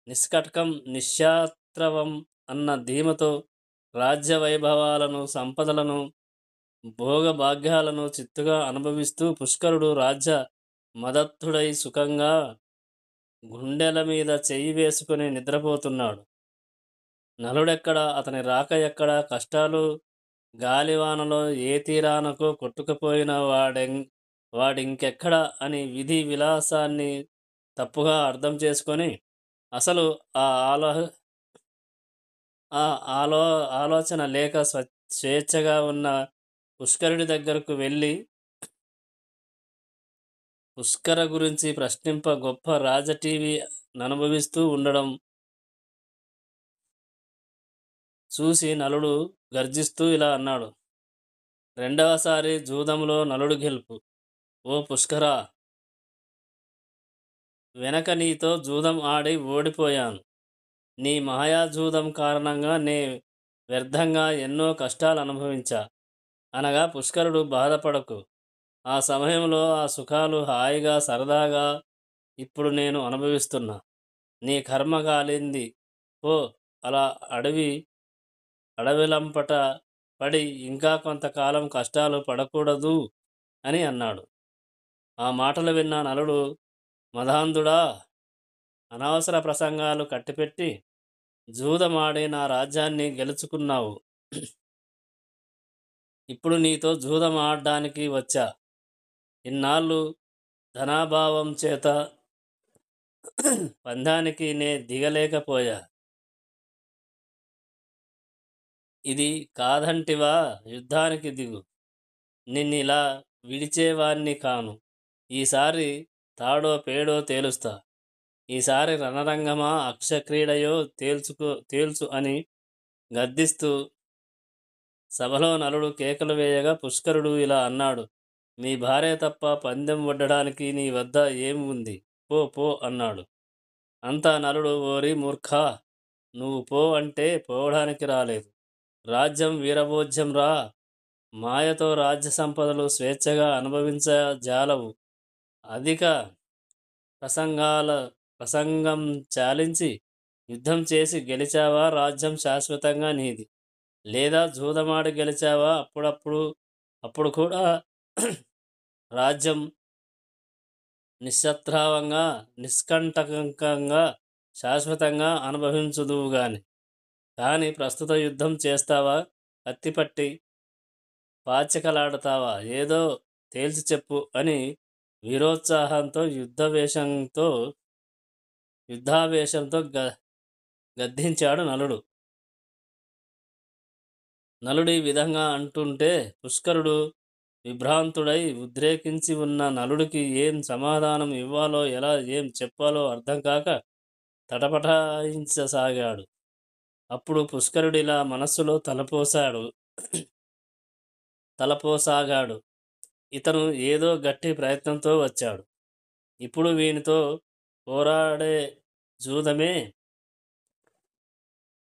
నిష్కటకం నిశ్యాత్రవం అన్న ధీమతో రాజ్య వైభవాలను, సంపదలను, భోగభాగ్యాలను చిత్తుగా అనుభవిస్తూ పుష్కరుడు రాజ్య మదత్తుడై సుఖంగా గుండెల మీద చెయ్యి వేసుకుని నిద్రపోతున్నాడు. నలుడెక్కడ, అతని రాక ఎక్కడ, కష్టాలు గాలివానలో ఏ తీరానకో కొట్టుకుపోయిన వాడింకెక్కడ అని విధి విలాసాన్ని తప్పుగా అర్థం చేసుకొని అసలు ఆ ఆలోచన లేక స్వేచ్ఛగా ఉన్న పుష్కరుడి దగ్గరకు వెళ్ళి పుష్కర గురించి ప్రశ్నింప గొప్ప రాజటీవీ అనుభవిస్తూ ఉండడం చూసి నలుడు గర్జిస్తూ ఇలా అన్నాడు. రెండవసారి జూదంలో నలుడు గెలుపు. ఓ పుష్కరా, వెనక నీతో జూదం ఆడి ఓడిపోయాను. నీ మాయాజూదం కారణంగా నే వ్యర్థంగా ఎన్నో కష్టాలు అనుభవించా అనగా, పుష్కరుడు బాధపడకు, ఆ సమయంలో ఆ సుఖాలు హాయిగా సరదాగా ఇప్పుడు నేను అనుభవిస్తున్నా. నీ కర్మ కాలింది పో, అలా అడవిలంపట పడి ఇంకా కొంతకాలం కష్టాలు పడకూడదు అని అన్నాడు. ఆ మాటలు విన్న నలుడు, మదాంధుడా, అనవసర ప్రసంగాలు కట్టిపెట్టి జూదమాడి నా రాజ్యాన్ని గెలుచుకున్నావు. ఇప్పుడు నీతో జూదం ఆడడానికి వచ్చా. ఇన్నాళ్ళు ధనాభావం చేత పందానికి నే దిగలేకపోయా. ఇది కాదంటివా, యుద్ధానికి దిగు. నిన్నిలా విడిచేవాణ్ణి కాను. ఈసారి తాడో పేడో తేలుస్తా. ఈసారి రణరంగమా అక్షక్రీడయో తేల్చు అని గద్దిస్తూ సభలో నలుడు కేకలు వేయగా పుష్కరుడు ఇలా అన్నాడు, నీ భార్య తప్ప పందెం వడ్డడానికి నీ వద్ద ఏమి ఉంది? పో పో అన్నాడు. అంతా నలుడు, ఓరి మూర్ఖా, నువ్వు పో అంటే పోవడానికి రాలేదు. రాజ్యం వీరభోజ్యం రా, మాయతో రాజ్య సంపదలు స్వేచ్ఛగా అనుభవించజాలవు. అధిక ప్రసంగాల ప్రసంగం చాలించి యుద్ధం చేసి గెలిచావా రాజ్యం శాశ్వతంగా నీది, లేదా జూదమాడి గెలిచావా అప్పుడు కూడా రాజ్యం నిశ్శత్రావంగా నిష్కంటకంగా శాశ్వతంగా అనుభవించుదువు గాని. కానీ ప్రస్తుత యుద్ధం చేస్తావా, కత్తిపట్టి పాచికలాడతావా, ఏదో తేల్చి చెప్పు అని వీరోత్సాహంతో యుద్ధావేశంతో గద్దించాడు నలుడు. నలుడు ఈ విధంగా అంటుంటే పుష్కరుడు విభ్రాంతుడై ఉద్రేకించి ఉన్న నలుడికి ఏం సమాధానం ఇవ్వాలో, ఎలా ఏం చెప్పాలో అర్థం కాక తటపటాయించసాగాడు. అప్పుడు పుష్కరుడిలా మనస్సులో తలపోసాగాడు. ఇతను ఏదో గట్టి ప్రయత్నంతో వచ్చాడు. ఇప్పుడు వీనితో పోరాడే జూదమే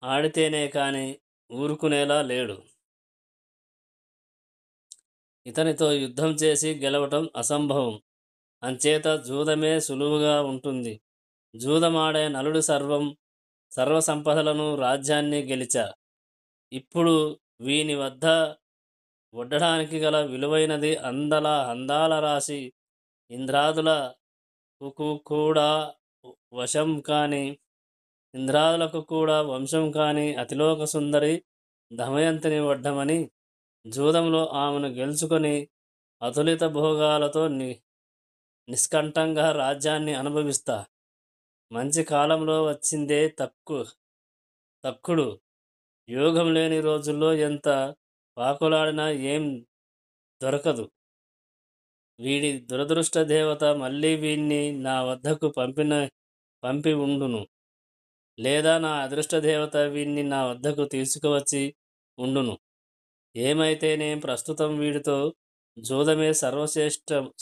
ఆడితేనే కాని ఊరుకునేలా లేడు. ఇతనితో యుద్ధం చేసి గెలవటం అసంభవం. అంచేత జూదమే సులువుగా ఉంటుంది. జూదమాడే నలుడు సర్వ సంపదలను రాజ్యాన్ని గెలిచా. ఇప్పుడు వీని వద్ద వడ్డడానికి గల విలువైనది అందాల రాశి ఇంద్రాదులకు కూడా వంశం కాని అతిలోక సుందరి దమయంతిని వడ్డమని, జూదంలో ఆమెను గెలుచుకొని అతులిత భోగాలతో నిష్కంఠంగా రాజ్యాన్ని అనుభవిస్తా. మంచి కాలంలో వచ్చిందే తక్కుడు. యోగం లేని రోజుల్లో ఎంత పాకులాడినా ఏం దొరకదు. వీడి దురదృష్ట దేవత మళ్ళీ వీణ్ణి నా వద్దకు పంపి ఉండును, లేదా నా అదృష్ట దేవత వీణ్ణి నా వద్దకు తీసుకువచ్చి ఉండును. ఏమైతేనేం ప్రస్తుతం వీడితో జూదమే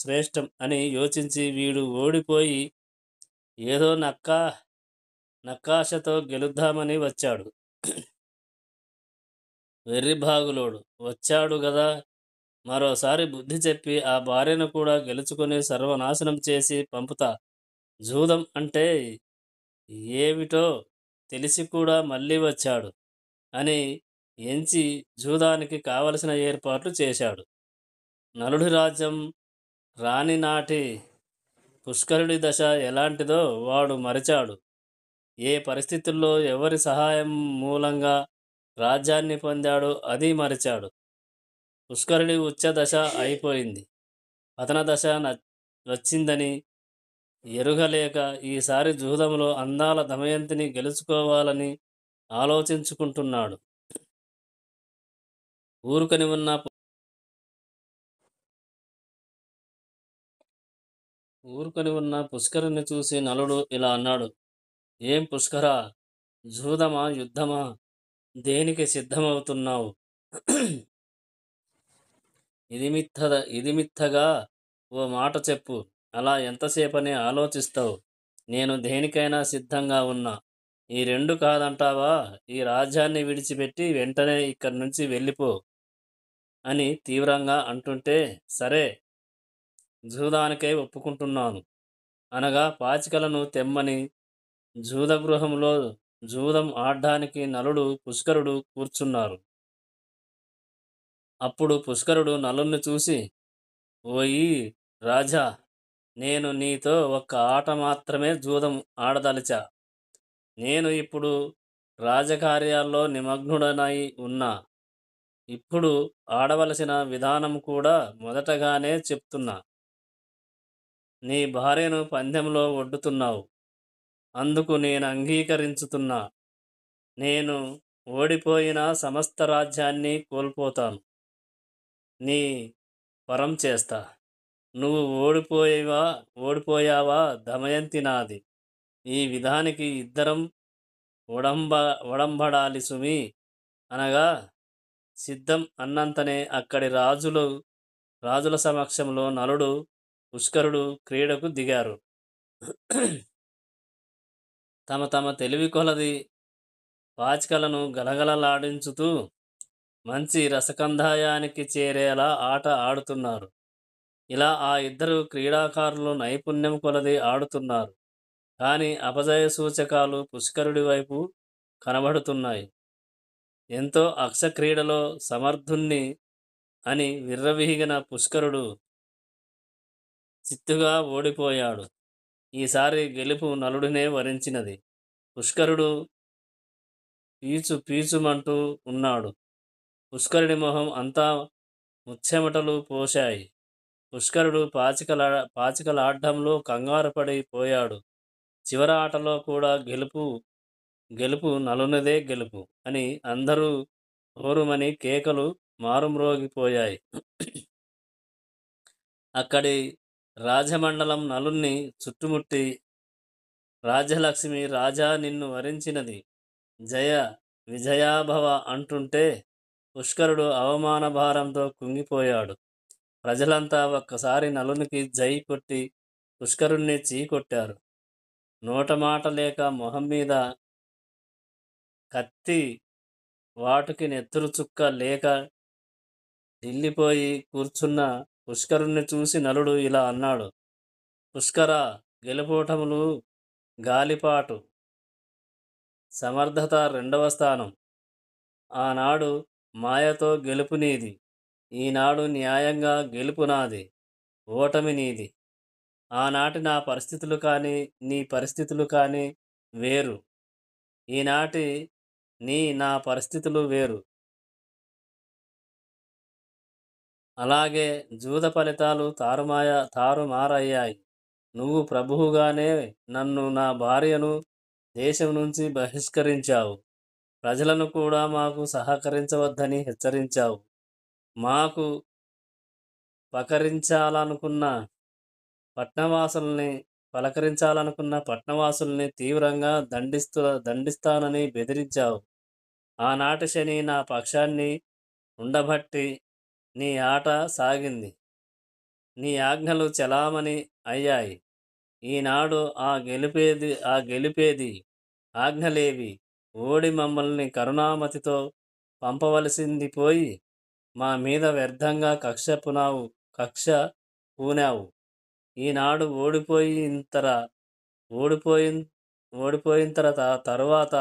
శ్రేష్టం అని యోచించి వీడు ఓడిపోయి ఏదో నక్కాశతో గెలుద్దామని వచ్చాడు. వెర్రిభాగులోడు వచ్చాడు గదా, మరోసారి బుద్ధి చెప్పి ఆ భార్యను కూడా గెలుచుకొని సర్వనాశనం చేసి పంపుతా. జూదం అంటే ఏమిటో తెలిసి కూడా మళ్ళీ వచ్చాడు అని ఎంచి జూదానికి కావలసిన ఏర్పాట్లు చేశాడు. నలుడి రాజ్యం రాణి నాటి పుష్కరుడి దశ ఎలాంటిదో వాడు మరిచాడు. ఏ పరిస్థితుల్లో ఎవరి సహాయం మూలంగా రాజ్యాన్ని పొందాడో అది మరిచాడు. పుష్కరుడి ఉచ్చ దశ అయిపోయింది, పతన దశ వచ్చిందని ఎరుగలేక ఈసారి జూదంలో అందాల దమయంతిని గెలుచుకోవాలని ఆలోచించుకుంటున్నాడు. ఊరుకొని ఉన్న పుష్కరుని చూసి నలుడు ఇలా అన్నాడు, ఏం పుష్కరా, జూదమా యుద్ధమా, దేనికి సిద్ధమవుతున్నావు? ఇదిమిత్తగా ఓ మాట చెప్పు. అలా ఎంతసేపని ఆలోచిస్తావు? నేను దేనికైనా సిద్ధంగా ఉన్నా. ఈ రెండు కాదంటావా? ఈ రాజ్యాన్ని విడిచిపెట్టి వెంటనే ఇక్కడి నుంచి వెళ్ళిపో అని తీవ్రంగా అంటుంటే, సరే, జూదానికై ఒప్పుకుంటున్నాను అనగా పాచికలను తెమ్మని జూదగృహంలో జూదం ఆడ్డానికి నలుడు పుష్కరుడు కూర్చున్నారు. అప్పుడు పుష్కరుడు నలుణ్ణి చూసి, ఓయి రాజా, నేను నీతో ఒక్క ఆట మాత్రమే జూదం ఆడదలిచా. నేను ఇప్పుడు రాజకార్యాల్లో నిమగ్నుడనై ఉన్నా. ఇప్పుడు ఆడవలసిన విధానం కూడా మొదటగానే చెప్తున్నా. నీ భార్యను పందెంలో ఒడ్డుతున్నావు, అందుకు నేను అంగీకరించుతున్నా. నేను ఓడిపోయిన సమస్త రాజ్యాన్ని కోల్పోతాను, నీ పరం చేస్తా. నువ్వు ఓడిపోయావా, దమయంతి నాది. ఈ విధానికి ఇద్దరం ఒడంబడాలి సుమి అనగా సిద్ధం అన్నంతనే అక్కడి రాజుల సమక్షంలో నలుడు, పుష్కరుడు క్రీడకు దిగారు. తమ తమ తెలివి కొలది పాచికలను గలగలలాడించుతూ మంచి రసకందాయానికి చేరేలా ఆట ఆడుతున్నారు. ఇలా ఆ ఇద్దరు క్రీడాకారులు నైపుణ్యం కొలది ఆడుతున్నారు. కానీ అపజయ సూచకాలు పుష్కరుడి వైపు కనబడుతున్నాయి. ఎంతో అక్షక్రీడలో సమర్థుణ్ణి అని విర్రవీగిన పుష్కరుడు చిత్తుగా ఓడిపోయాడు. ఈసారి గెలుపు నలుడినే వరించినది. పుష్కరుడు పీచుమంటూ ఉన్నాడు. పుష్కరుడి మొహం అంతా ముచ్చెమటలు పోశాయి. పుష్కరుడు పాచికలాడ్డంలో కంగారుపడి పోయాడు. చివరి ఆటలో కూడా గెలుపు నలునిదే గెలుపు అని అందరూ హోరుమని కేకలు మారుమ్రోగిపోయాయి. అక్కడి రాజమండలం నలుణ్ణి చుట్టుముట్టి, రాజ్యలక్ష్మి రాజా నిన్ను వరించినది, జయ విజయాభవ అంటుంటే పుష్కరుడు అవమాన భారంతో కుంగిపోయాడు. ప్రజలంతా ఒక్కసారి నలునికి జై కొట్టి పుష్కరుణ్ణి చీకొట్టారు. నోటమాట లేక మొహం మీద కత్తి వాటుకి నెత్తురు చుక్క లేక ఢిల్లిపోయి కూర్చున్న పుష్కరుణ్ణి చూసి నలుడు ఇలా అన్నాడు. పుష్కర, గెలుపోటములు గాలిపాటు, సమర్థత రెండవ స్థానం. ఆనాడు మాయతో గెలుపు నీది, ఈనాడు న్యాయంగా గెలుపు నాది, ఓటమి నీది. ఆనాటి నా పరిస్థితులు కానీ నీ పరిస్థితులు కానీ వేరు, ఈనాటి నా పరిస్థితులు వేరు. అలాగే జూద ఫలితాలు తారుమారయ్యాయి. నువ్వు ప్రభువుగానే నన్ను, నా భార్యను దేశం నుంచి బహిష్కరించావు. ప్రజలను కూడా మాకు సహకరించవద్దని హెచ్చరించావు. మాకు పలకరించాలనుకున్న పట్నవాసుల్ని తీవ్రంగా దండిస్తానని బెదిరించావు. ఆనాటి శని నా పక్షాన్ని ఉండబట్టి నీ ఆట సాగింది. నీ ఆజ్ఞలు చలామణి అయ్యాయి. ఈనాడు ఆ గెలిపేది ఆజ్ఞలేవి? ఓడి మమ్మల్ని కరుణామతితో పంపవలసింది పోయి మా మీద వ్యర్థంగా కక్ష పూనావు. ఈనాడు ఓడిపోయిన తరువాత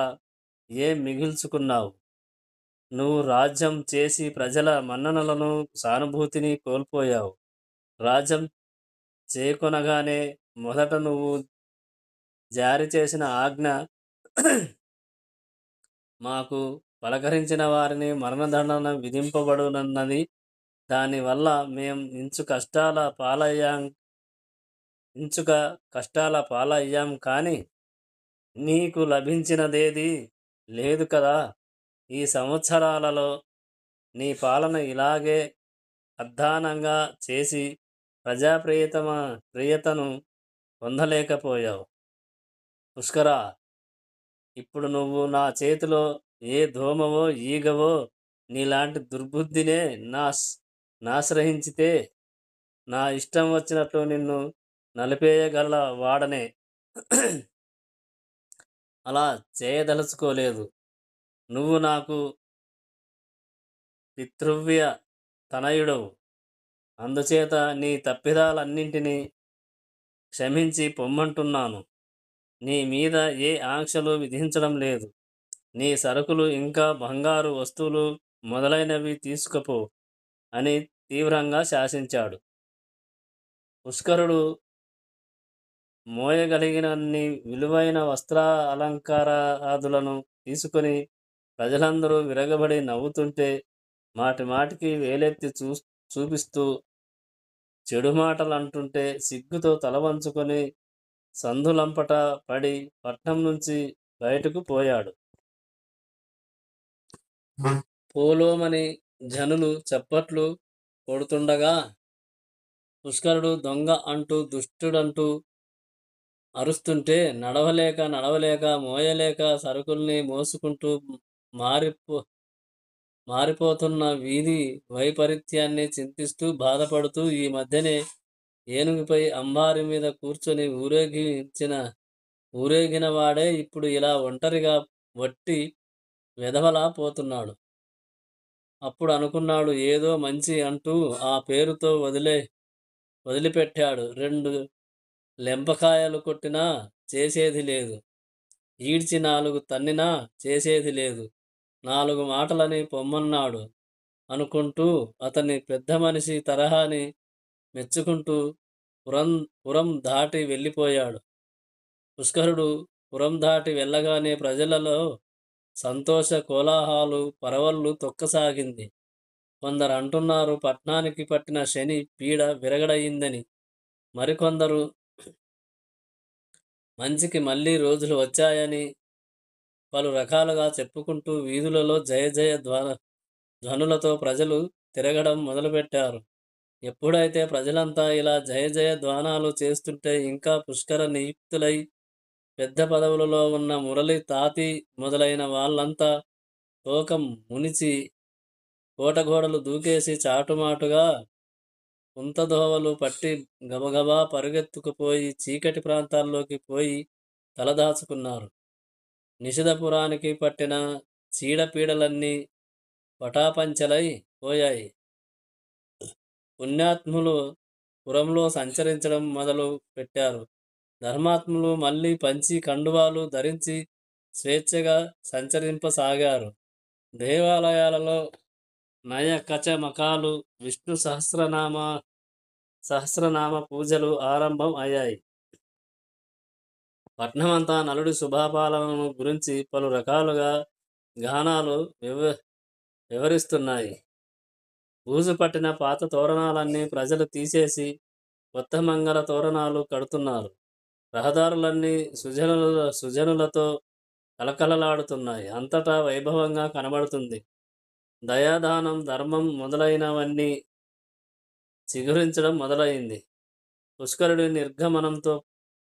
ఏం మిగిల్చుకున్నావు? నువ్వు రాజ్యం చేసి ప్రజల మన్ననలను, సానుభూతిని కోల్పోయావు. రాజ్యం చేకొనగానే మొదట నువ్వు జారీ చేసిన ఆజ్ఞ మాకు పలకరించిన వారిని మరణదండన విధింపబడునన్నది. దానివల్ల మేం ఇంచుక కష్టాల పాలయ్యాం కానీ నీకు లభించినదేది లేదు కదా. ఈ సంవత్సరాలలో నీ పాలన ఇలాగే అధ్వానంగా చేసి ప్రియతను పొందలేకపోయావు. పుష్కరా, ఇప్పుడు నువ్వు నా చేతిలో ఏ దోమవో ఈగవో నీలాంటి దుర్బుద్ధినే నాశ్రయించితే నా ఇష్టం వచ్చినట్లు నిన్ను నలిపేయగల వాడనే. అలా చేయదలుచుకోలేదు. నువ్వు నాకు పితృవ్య తనయుడవు. అందుచేత నీ తప్పిదాలన్నింటినీ క్షమించి పొమ్మంటున్నాను. నీ మీద ఏ ఆంక్షలు విధించడం లేదు. నీ సరుకులు ఇంకా బంగారు వస్తువులు మొదలైనవి తీసుకుపో అని తీవ్రంగా శాసించాడు. పుష్కరుడు మోయగలిగినన్ని విలువైన అలంకారాదులను తీసుకొని ప్రజలందరూ విరగబడి నవ్వుతుంటే మాటిమాటికి వేలెత్తి చూపిస్తూ చెడు మాటలు అంటుంటే సిగ్గుతో తలవంచుకొని సందులంపట పడి పట్నం నుంచి బయటకు పోయాడు. పోలోమని జనులు చప్పట్లు కొడుతుండగా పుష్కరుడు దొంగ అంటూ దుష్టుడంటూ అరుస్తుంటే నడవలేక మోయలేక సరుకుల్ని మోసుకుంటూ మారిపోతున్న వీధి వైపరీత్యాన్ని చింతిస్తూ బాధపడుతూ ఈ మధ్యనే ఏనుగుపై అంబారి మీద కూర్చొని ఊరేగిన వాడే ఇప్పుడు ఇలా ఒంటరిగా వట్టి వెధవలా పోతున్నాడు. అప్పుడు అనుకున్నాడు, ఏదో మంచి అంటూ ఆ పేరుతో వదిలిపెట్టాడు. 2 లెంపకాయలు కొట్టినా చేసేది లేదు. ఈడ్చి 4 తన్నినా చేసేది లేదు. 4 మాటలని పొమ్మన్నాడు అనుకుంటూ అతని పెద్ద మనిషి తరహాని మెచ్చుకుంటూ పురం పురం దాటి వెళ్ళిపోయాడు. పుష్కరుడు పురం దాటి వెళ్ళగానే ప్రజలలో సంతోష కోలాహలాలు పరవళ్ళు తొక్కసాగింది. కొందరు అంటున్నారు పట్నానికి పట్టిన శని పీడ విరగడయిందని. మరికొందరు మంచికి మళ్ళీ రోజులు వచ్చాయని పలు రకాలుగా చెప్పుకుంటూ వీధులలో జయ జయ ధ్వనులతో ప్రజలు తిరగడం మొదలుపెట్టారు. ఎప్పుడైతే ప్రజలంతా ఇలా జయ జయ ధ్వానాలు చేస్తుంటే ఇంకా పుష్కర నియుక్తులై పెద్ద పదవులలో ఉన్న మురళి తాతి మొదలైన వాళ్ళంతా తోకం మునిచి కోటగోడలు దూకేసి చాటుమాటుగా కుంతదోవలు పట్టి గబగబా పరుగెత్తుకుపోయి చీకటి ప్రాంతాల్లోకి పోయి తలదాచుకున్నారు. నిషిధపురానికి పట్టిన చీడపీడలన్నీ పటాపంచలై పోయాయి. పుణ్యాత్ములు పురంలో సంచరించడం మొదలు పెట్టారు. ధర్మాత్ములు మళ్ళీ పంచి కండువాలు ధరించి స్వేచ్ఛగా సంచరింపసాగారు. దేవాలయాలలో నయ కచమకాలు, విష్ణు సహస్రనామ పూజలు ఆరంభం అయ్యాయి. పట్నమంతా నలుడి శుభపాలనను గురించి పలు రకాలుగా గానాలు వివరిస్తున్నాయి. బూజు పట్టిన పాత తోరణాలన్నీ ప్రజలు తీసేసి కొత్త మంగళ తోరణాలు కడుతున్నారు. రహదారులన్నీ సుజనులతో కలకలలాడుతున్నాయి. అంతటా వైభవంగా కనబడుతుంది. దయాదానం, ధర్మం మొదలైనవన్నీ చిగురించడం మొదలైంది. పుష్కరుడి నిర్గమనంతో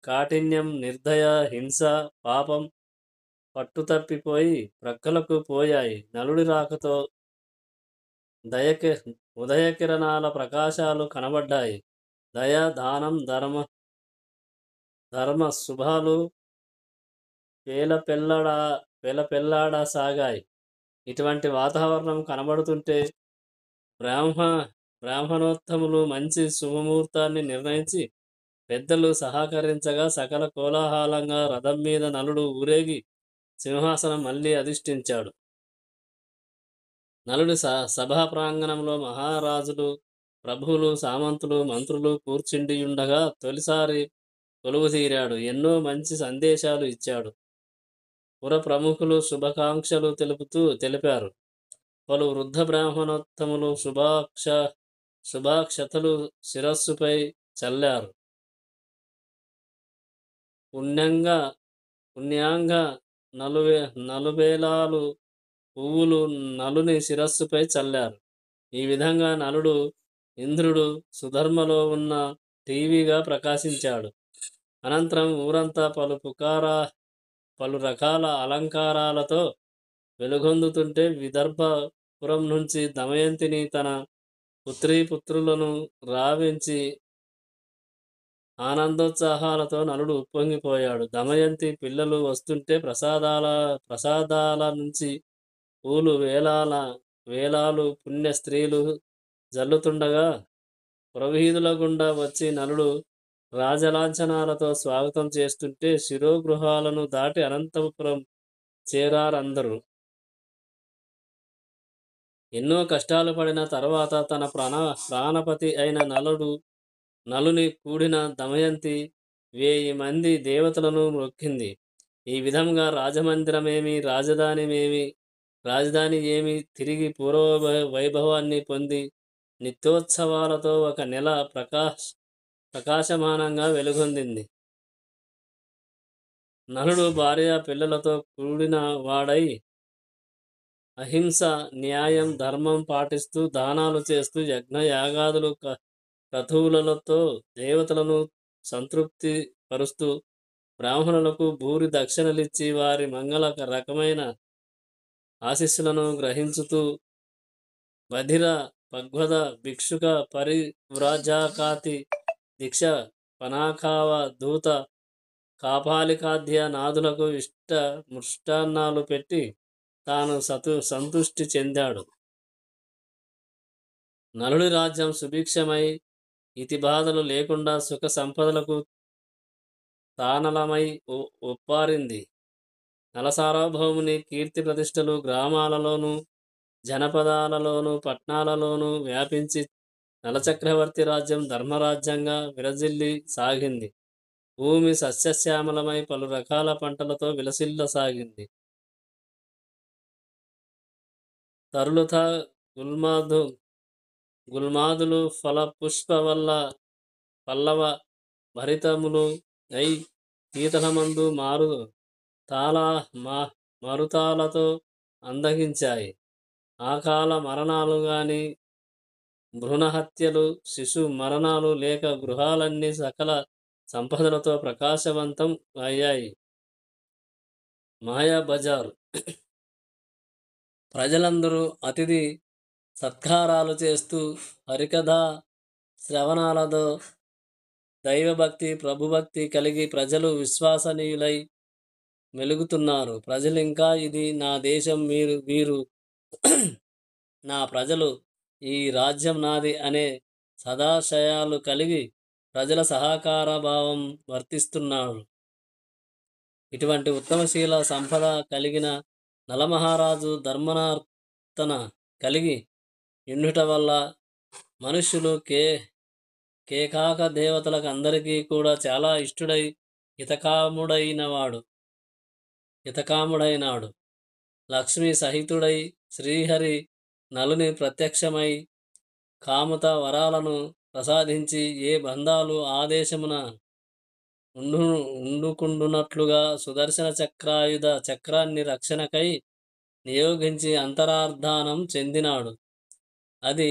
కాఠిన్యం, నిర్దయ, హింస, పాపం పట్టుతప్పిపోయి ప్రక్కలకు పోయాయి. నలుడి రాకతో ఉదయకిరణాల ప్రకాశాలు కనబడ్డాయి. దయ, దానం, ధర్మ శుభాలు పేలపెల్లాడసాగాయి. ఇటువంటి వాతావరణం కనబడుతుంటే బ్రాహ్మణోత్తములు మంచి శుభముహూర్తాన్ని నిర్ణయించి పెద్దలు సహకరించగా సకల కోలాహలంగా రథం మీద నలుడు ఊరేగి సింహాసనం మళ్ళీ అధిష్ఠించాడు. నలుడి సభా ప్రాంగణంలో మహారాజులు, ప్రభువులు, సామంతులు, మంత్రులు కూర్చుండియుండగా తొలిసారి కొలువుతీరాడు. ఎన్నో మంచి సందేశాలు ఇచ్చాడు. పుర ప్రముఖులు శుభాకాంక్షలు తెలిపారు. పలు వృద్ధ బ్రాహ్మణోత్తములు శుభాక్షతలు శిరస్సుపై చల్లారు. పుణ్యాంగ నలుబేలాలు పువ్వులు నలుని శిరస్సుపై చల్లారు. ఈ విధంగా నలుడు ఇంద్రుడు సుధర్మలో ఉన్న టీవీగా ప్రకాశించాడు. అనంతరం ఊరంతా పలు రకాల అలంకారాలతో వెలుగొందుతుంటే విదర్భపురం నుంచి దమయంతిని తన పుత్రులను రావించి ఆనందోత్సాహాలతో నలుడు ఉప్పొంగిపోయాడు. దమయంతి పిల్లలు వస్తుంటే ప్రసాదాల నుంచి పూలు వేలాలు పుణ్య స్త్రీలు జల్లుతుండగా పురవీధుల గుండా వచ్చి నలుడు రాజలాంఛనాలతో స్వాగతం చేస్తుంటే శిరోగృహాలను దాటి అనంతపురం చేరారందరూ. ఎన్నో కష్టాలు పడిన తర్వాత తన ప్రాణపతి అయిన నలుని కూడిన దమయంతి 1000 మంది దేవతలను మొక్కింది. ఈ విధంగా రాజమందిరమేమి, రాజధాని ఏమి తిరిగి పూర్వ వైభవాన్ని పొంది నిత్యోత్సవాలతో 1 నెల ప్రకాశమానంగా వెలుగొందింది. నలుడు భార్య పిల్లలతో కూడిన వాడై అహింస, న్యాయం, ధర్మం పాటిస్తూ దానాలు చేస్తూ యజ్ఞయాగాదులు క్రతువులతో దేవతలను సంతృప్తి పరుస్తూ బ్రాహ్మణులకు భూరి దక్షిణలిచ్చి వారి రకమైన ఆశీస్సులను గ్రహించుతూ బధిర భగవద భిక్షుక పరివ్రాజకాతి దీక్ష పనాకావ దూత కాపాలికాధ్య నాదులకు ఇష్ట మృష్టాన్నాలు పెట్టి తాను సంతుష్టి చెందాడు. నలుడి రాజ్యం సుభిక్షమై ఇతి బాధలు లేకుండా సుఖ సంపదలకు తానలమై ఒప్పారింది. నలసార్వభౌముని కీర్తి ప్రతిష్టలు గ్రామాలలోనూ జనపదాలలోనూ పట్నాలలోనూ వ్యాపించి నలచక్రవర్తి రాజ్యం ధర్మరాజ్యంగా విరజిల్లి సాగింది. భూమి సస్యశ్యామలమై పలు రకాల పంటలతో విలసిల్లసాగింది. తరులుత గుల్మాదులు ఫలపుష్ప వల్ల పల్లవ భరితములు అయి తీతలమందు మరుతాలతో అందగించాయి. ఆకాల మరణాలు గాని భ్రూణహత్యలు శిశు మరణాలు లేక గృహాలన్నీ సకల సంపదలతో ప్రకాశవంతం అయ్యాయి. మాయా బజారు ప్రజలందరూ అతిథి సత్కారాలు చేస్తూ హరికథా శ్రవణాలతో దైవభక్తి ప్రభుభక్తి కలిగి ప్రజలు విశ్వసనీయులై మెలుగుతున్నారు. ప్రజలు ఇంకా ఇది నా దేశం, వీరు నా ప్రజలు, ఈ రాజ్యం నాది అనే సదాశయాలు కలిగి ప్రజల సహకార భావం వర్తిస్తున్నాడు. ఇటువంటి ఉత్తమశీల సంపద కలిగిన నలమహారాజు ధర్మనార్తన కలిగి ఉండుట వల్ల మనుష్యులు కేకాక దేవతలకు అందరికీ కూడా చాలా ఇష్టుడై హితకాముడైనాడు. లక్ష్మీ సహితుడై శ్రీహరి నలుని ప్రత్యక్షమై కాముత వరాలను ప్రసాదించి ఏ బంధాలు ఆదేశమున ఉండుకుండునట్లుగా సుదర్శన చక్రాయుధ చక్రాన్ని రక్షణకై నియోగించి అంతరార్థానం చెందినాడు. అది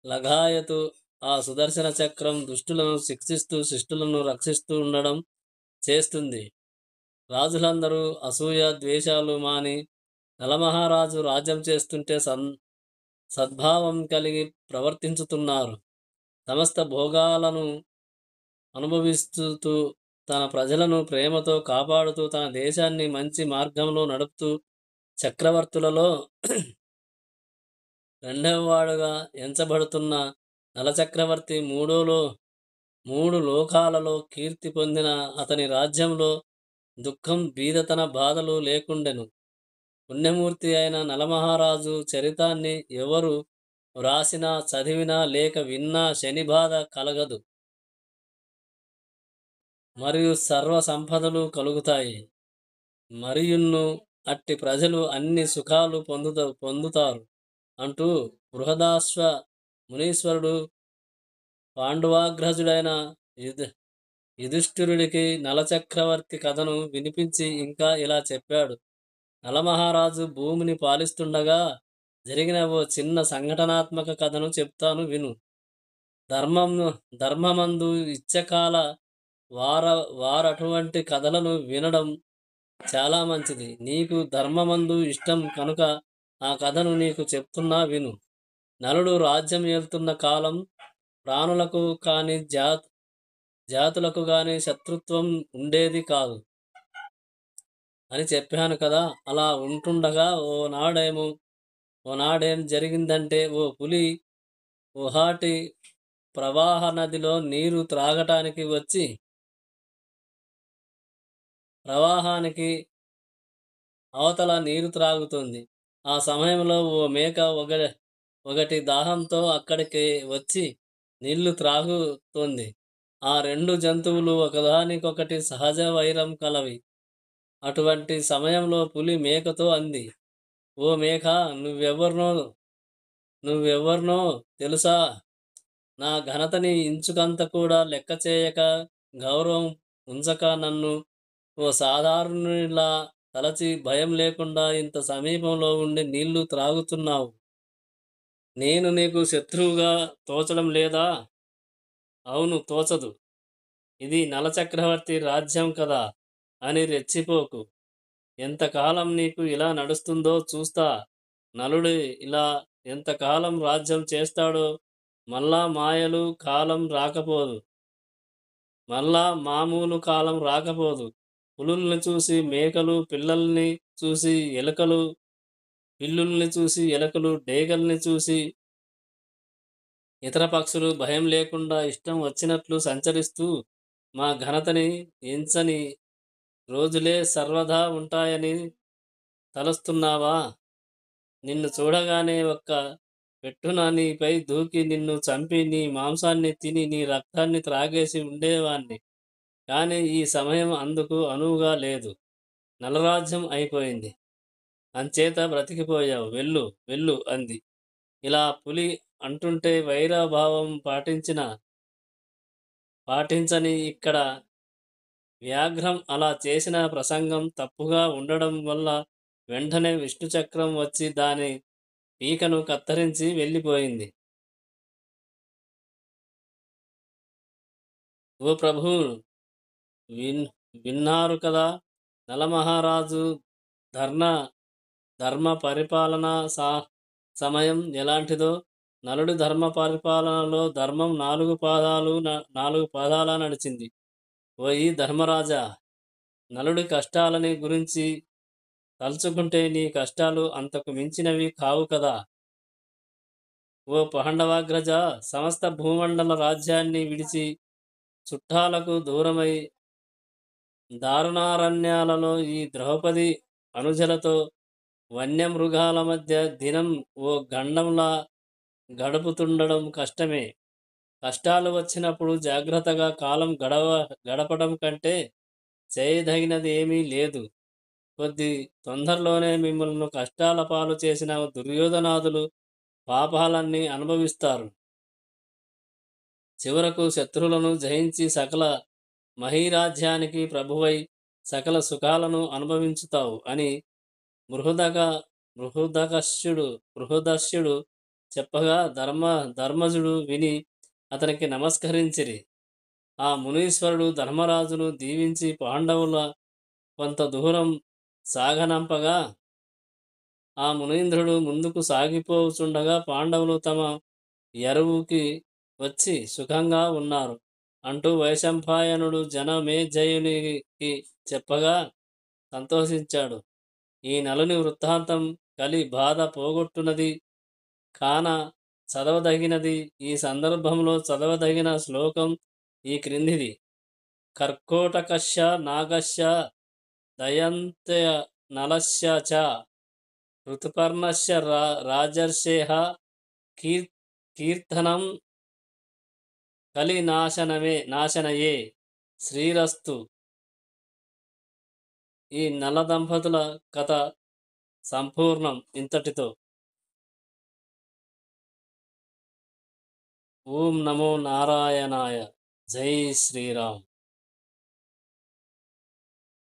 లగాయతు. ఆ సుదర్శన చక్రం దుష్టులను శిక్షిస్తూ శిష్టులను రక్షిస్తూ ఉండడం చేస్తుంది. రాజులందరూ అసూయ ద్వేషాలు మాని నలమహారాజు రాజ్యం చేస్తుంటే సద్భావం కలిగి ప్రవర్తించుతున్నారు. సమస్త భోగాలను అనుభవిస్తూ తన ప్రజలను ప్రేమతో కాపాడుతూ తన దేశాన్ని మంచి మార్గంలో నడుపుతూ చక్రవర్తులలో రెండవవాడుగా ఎంచబడుతున్న నలచక్రవర్తి మూడు లోకాలలో కీర్తి పొందిన అతని రాజ్యంలో దుఃఖం బీదతన బాధలు లేకుండెను. పుణ్యమూర్తి అయిన నలమహారాజు చరితాన్ని ఎవరు వ్రాసినా చదివినా లేక విన్నా శని బాధ కలగదు మరియు సర్వ సంపదలు కలుగుతాయి. మరియున్ను అట్టి ప్రజలు అన్ని సుఖాలు పొందుతారు అంటూ బృహదాశ్వ మునీశ్వరుడు పాండువాగ్రజుడైన యుధిష్ఠిరుడికి నలచక్రవర్తి కథను వినిపించి ఇంకా ఇలా చెప్పాడు. నలమహారాజు భూమిని పాలిస్తుండగా జరిగిన ఓ చిన్న సంఘటనాత్మక కథను చెప్తాను విను. ధర్మమందు ఇచ్చకాల వారటువంటి కథలను వినడం చాలా మంచిది. నీకు ధర్మమందు ఇష్టం కనుక ఆ కథను నీకు చెప్తున్నా విను. నలుడు రాజ్యం ఏలుతున్న కాలం ప్రాణులకు కాని జాతులకు గాని శత్రుత్వం ఉండేది కాదు అని చెప్పాను కదా. అలా ఉంటుండగా ఓనాడేం జరిగిందంటే, ఓ పులి ఓహాటి ప్రవాహ నదిలో నీరు త్రాగటానికి వచ్చి ప్రవాహానికి అవతల నీరు త్రాగుతుంది. ఆ సమయంలో ఓ మేక ఒకటి దాహంతో అక్కడికి వచ్చి నీళ్లు త్రాగుతోంది. ఆ రెండు జంతువులు ఒకదానికొకటి సహజ వైరం కలవి. అటువంటి సమయంలో పులి మేకతో అంది, ఓ మేక, నువ్వెవర్నో తెలుసా? నా ఘనతని ఇంచుకంత కూడా లెక్క చేయక, గౌరవం ఉంచక నన్ను ఓ సాధారణునిలా తలచి భయం లేకుండా ఇంత సమీపంలో ఉండి నీళ్లు త్రాగుతున్నావు. నేను నీకు శత్రువుగా తోచడం లేదా? అవును, తోచదు. ఇది నలచక్రవర్తి రాజ్యం కదా అని రెచ్చిపోకు. ఎంతకాలం నీకు ఇలా నడుస్తుందో చూస్తా. నలుడు ఇలా ఎంతకాలం రాజ్యం చేస్తాడో, మళ్ళా మాయలు కాలం రాకపోదు. మళ్ళా మామూలు కాలం రాకపోదు. పులుల్ని చూసి మేకలు, పిల్లల్ని చూసి ఎలుకలు, పిల్లుల్ని చూసి ఎలుకలు, డేగల్ని చూసి ఇతర పక్షులు భయం లేకుండా ఇష్టం వచ్చినట్లు సంచరిస్తూ మా ఘనతని ఎంచని రోజులే సర్వదా ఉంటాయని తలస్తున్నావా? నిన్ను చూడగానే ఒక్క పెట్టున నీపై దూకి నిన్ను చంపి నీ మాంసాన్ని తిని నీ రక్తాన్ని త్రాగేసి ఉండేవాణ్ణి. కానీ ఈ సమయం అందుకు అనువుగా లేదు. నలరాజ్యం అయిపోయింది. అంచేత బ్రతికిపోయావు. వెళ్ళు వెళ్ళు అంది. ఇలా పులి అంటుంటే వైరభావం పాటించని ఇక్కడ వ్యాఘ్రం అలా చేసిన ప్రసంగం తప్పుగా ఉండడం వల్ల వెంటనే విష్ణుచక్రం వచ్చి దాని పీకను కత్తిరించి వెళ్ళిపోయింది. ఓ ప్రభూ, విన్ విన్నారు కదా నలమహారాజు ధర్మ ధర్మ పరిపాలన సమయం ఎలాంటిదో. నలుడి ధర్మ పరిపాలనలో ధర్మం నాలుగు పాదాల నడిచింది. ఓయి ధర్మరాజా, నలుడి కష్టాలని గురించి తలుచుకుంటే నీ కష్టాలు అంతకు మించినవి కావు కదా. ఓ పాండవాగ్రజ, సమస్త భూమండల రాజ్యాన్ని విడిచి చుట్టాలకు దూరమై దారుణారణ్యాలలో ఈ ద్రౌపది అనుజలతో వన్యమృగాల మధ్య దినం ఓ గండంలా గడుపుతుండడం కష్టమే. కష్టాలు వచ్చినప్పుడు జాగ్రత్తగా కాలం గడపడం కంటే చేయదగినది ఏమీ లేదు. కొద్ది తొందరలోనే మిమ్మల్ని కష్టాల పాలు చేసిన దుర్యోధనాదులు పాపాలన్నీ అనుభవిస్తారు. చివరకు శత్రువులను జయించి సకల మహీరాజ్యానికి ప్రభువై సకల సుఖాలను అనుభవించుతావు అని బృహదర్ష్యుడు చెప్పగా ధర్మజుడు విని అతనికి నమస్కరించిరి. ఆ మునీశ్వరుడు ధర్మరాజును దీవించి పాండవుల కొంత దూరం సాగనంపగా ఆ మునీంద్రుడు ముందుకు సాగిపోచుండగా పాండవులు తమ ఎరువుకి వచ్చి సుఖంగా ఉన్నారు అంటూ వైశంపాయనుడు జనమేజయునికి చెప్పగా సంతోషించాడు. ఈ నలుని వృత్తాంతం కలి బాధ పోగొట్టునది కాన చదవదగినది. ఈ సందర్భంలో చదవదగిన శ్లోకం ఈ క్రిందిది. కర్కోటకస్య నాగస్య దయంత్య నలస్య చ ఋతుపర్ణస్య రాజర్షేః కీర్తనం నాశనయే శ్రీరస్తు. ఈ నల దంపతుల కథ సంపూర్ణం ఇంతటితో. ఓం నమో నారాయణాయ. జై శ్రీరామ్.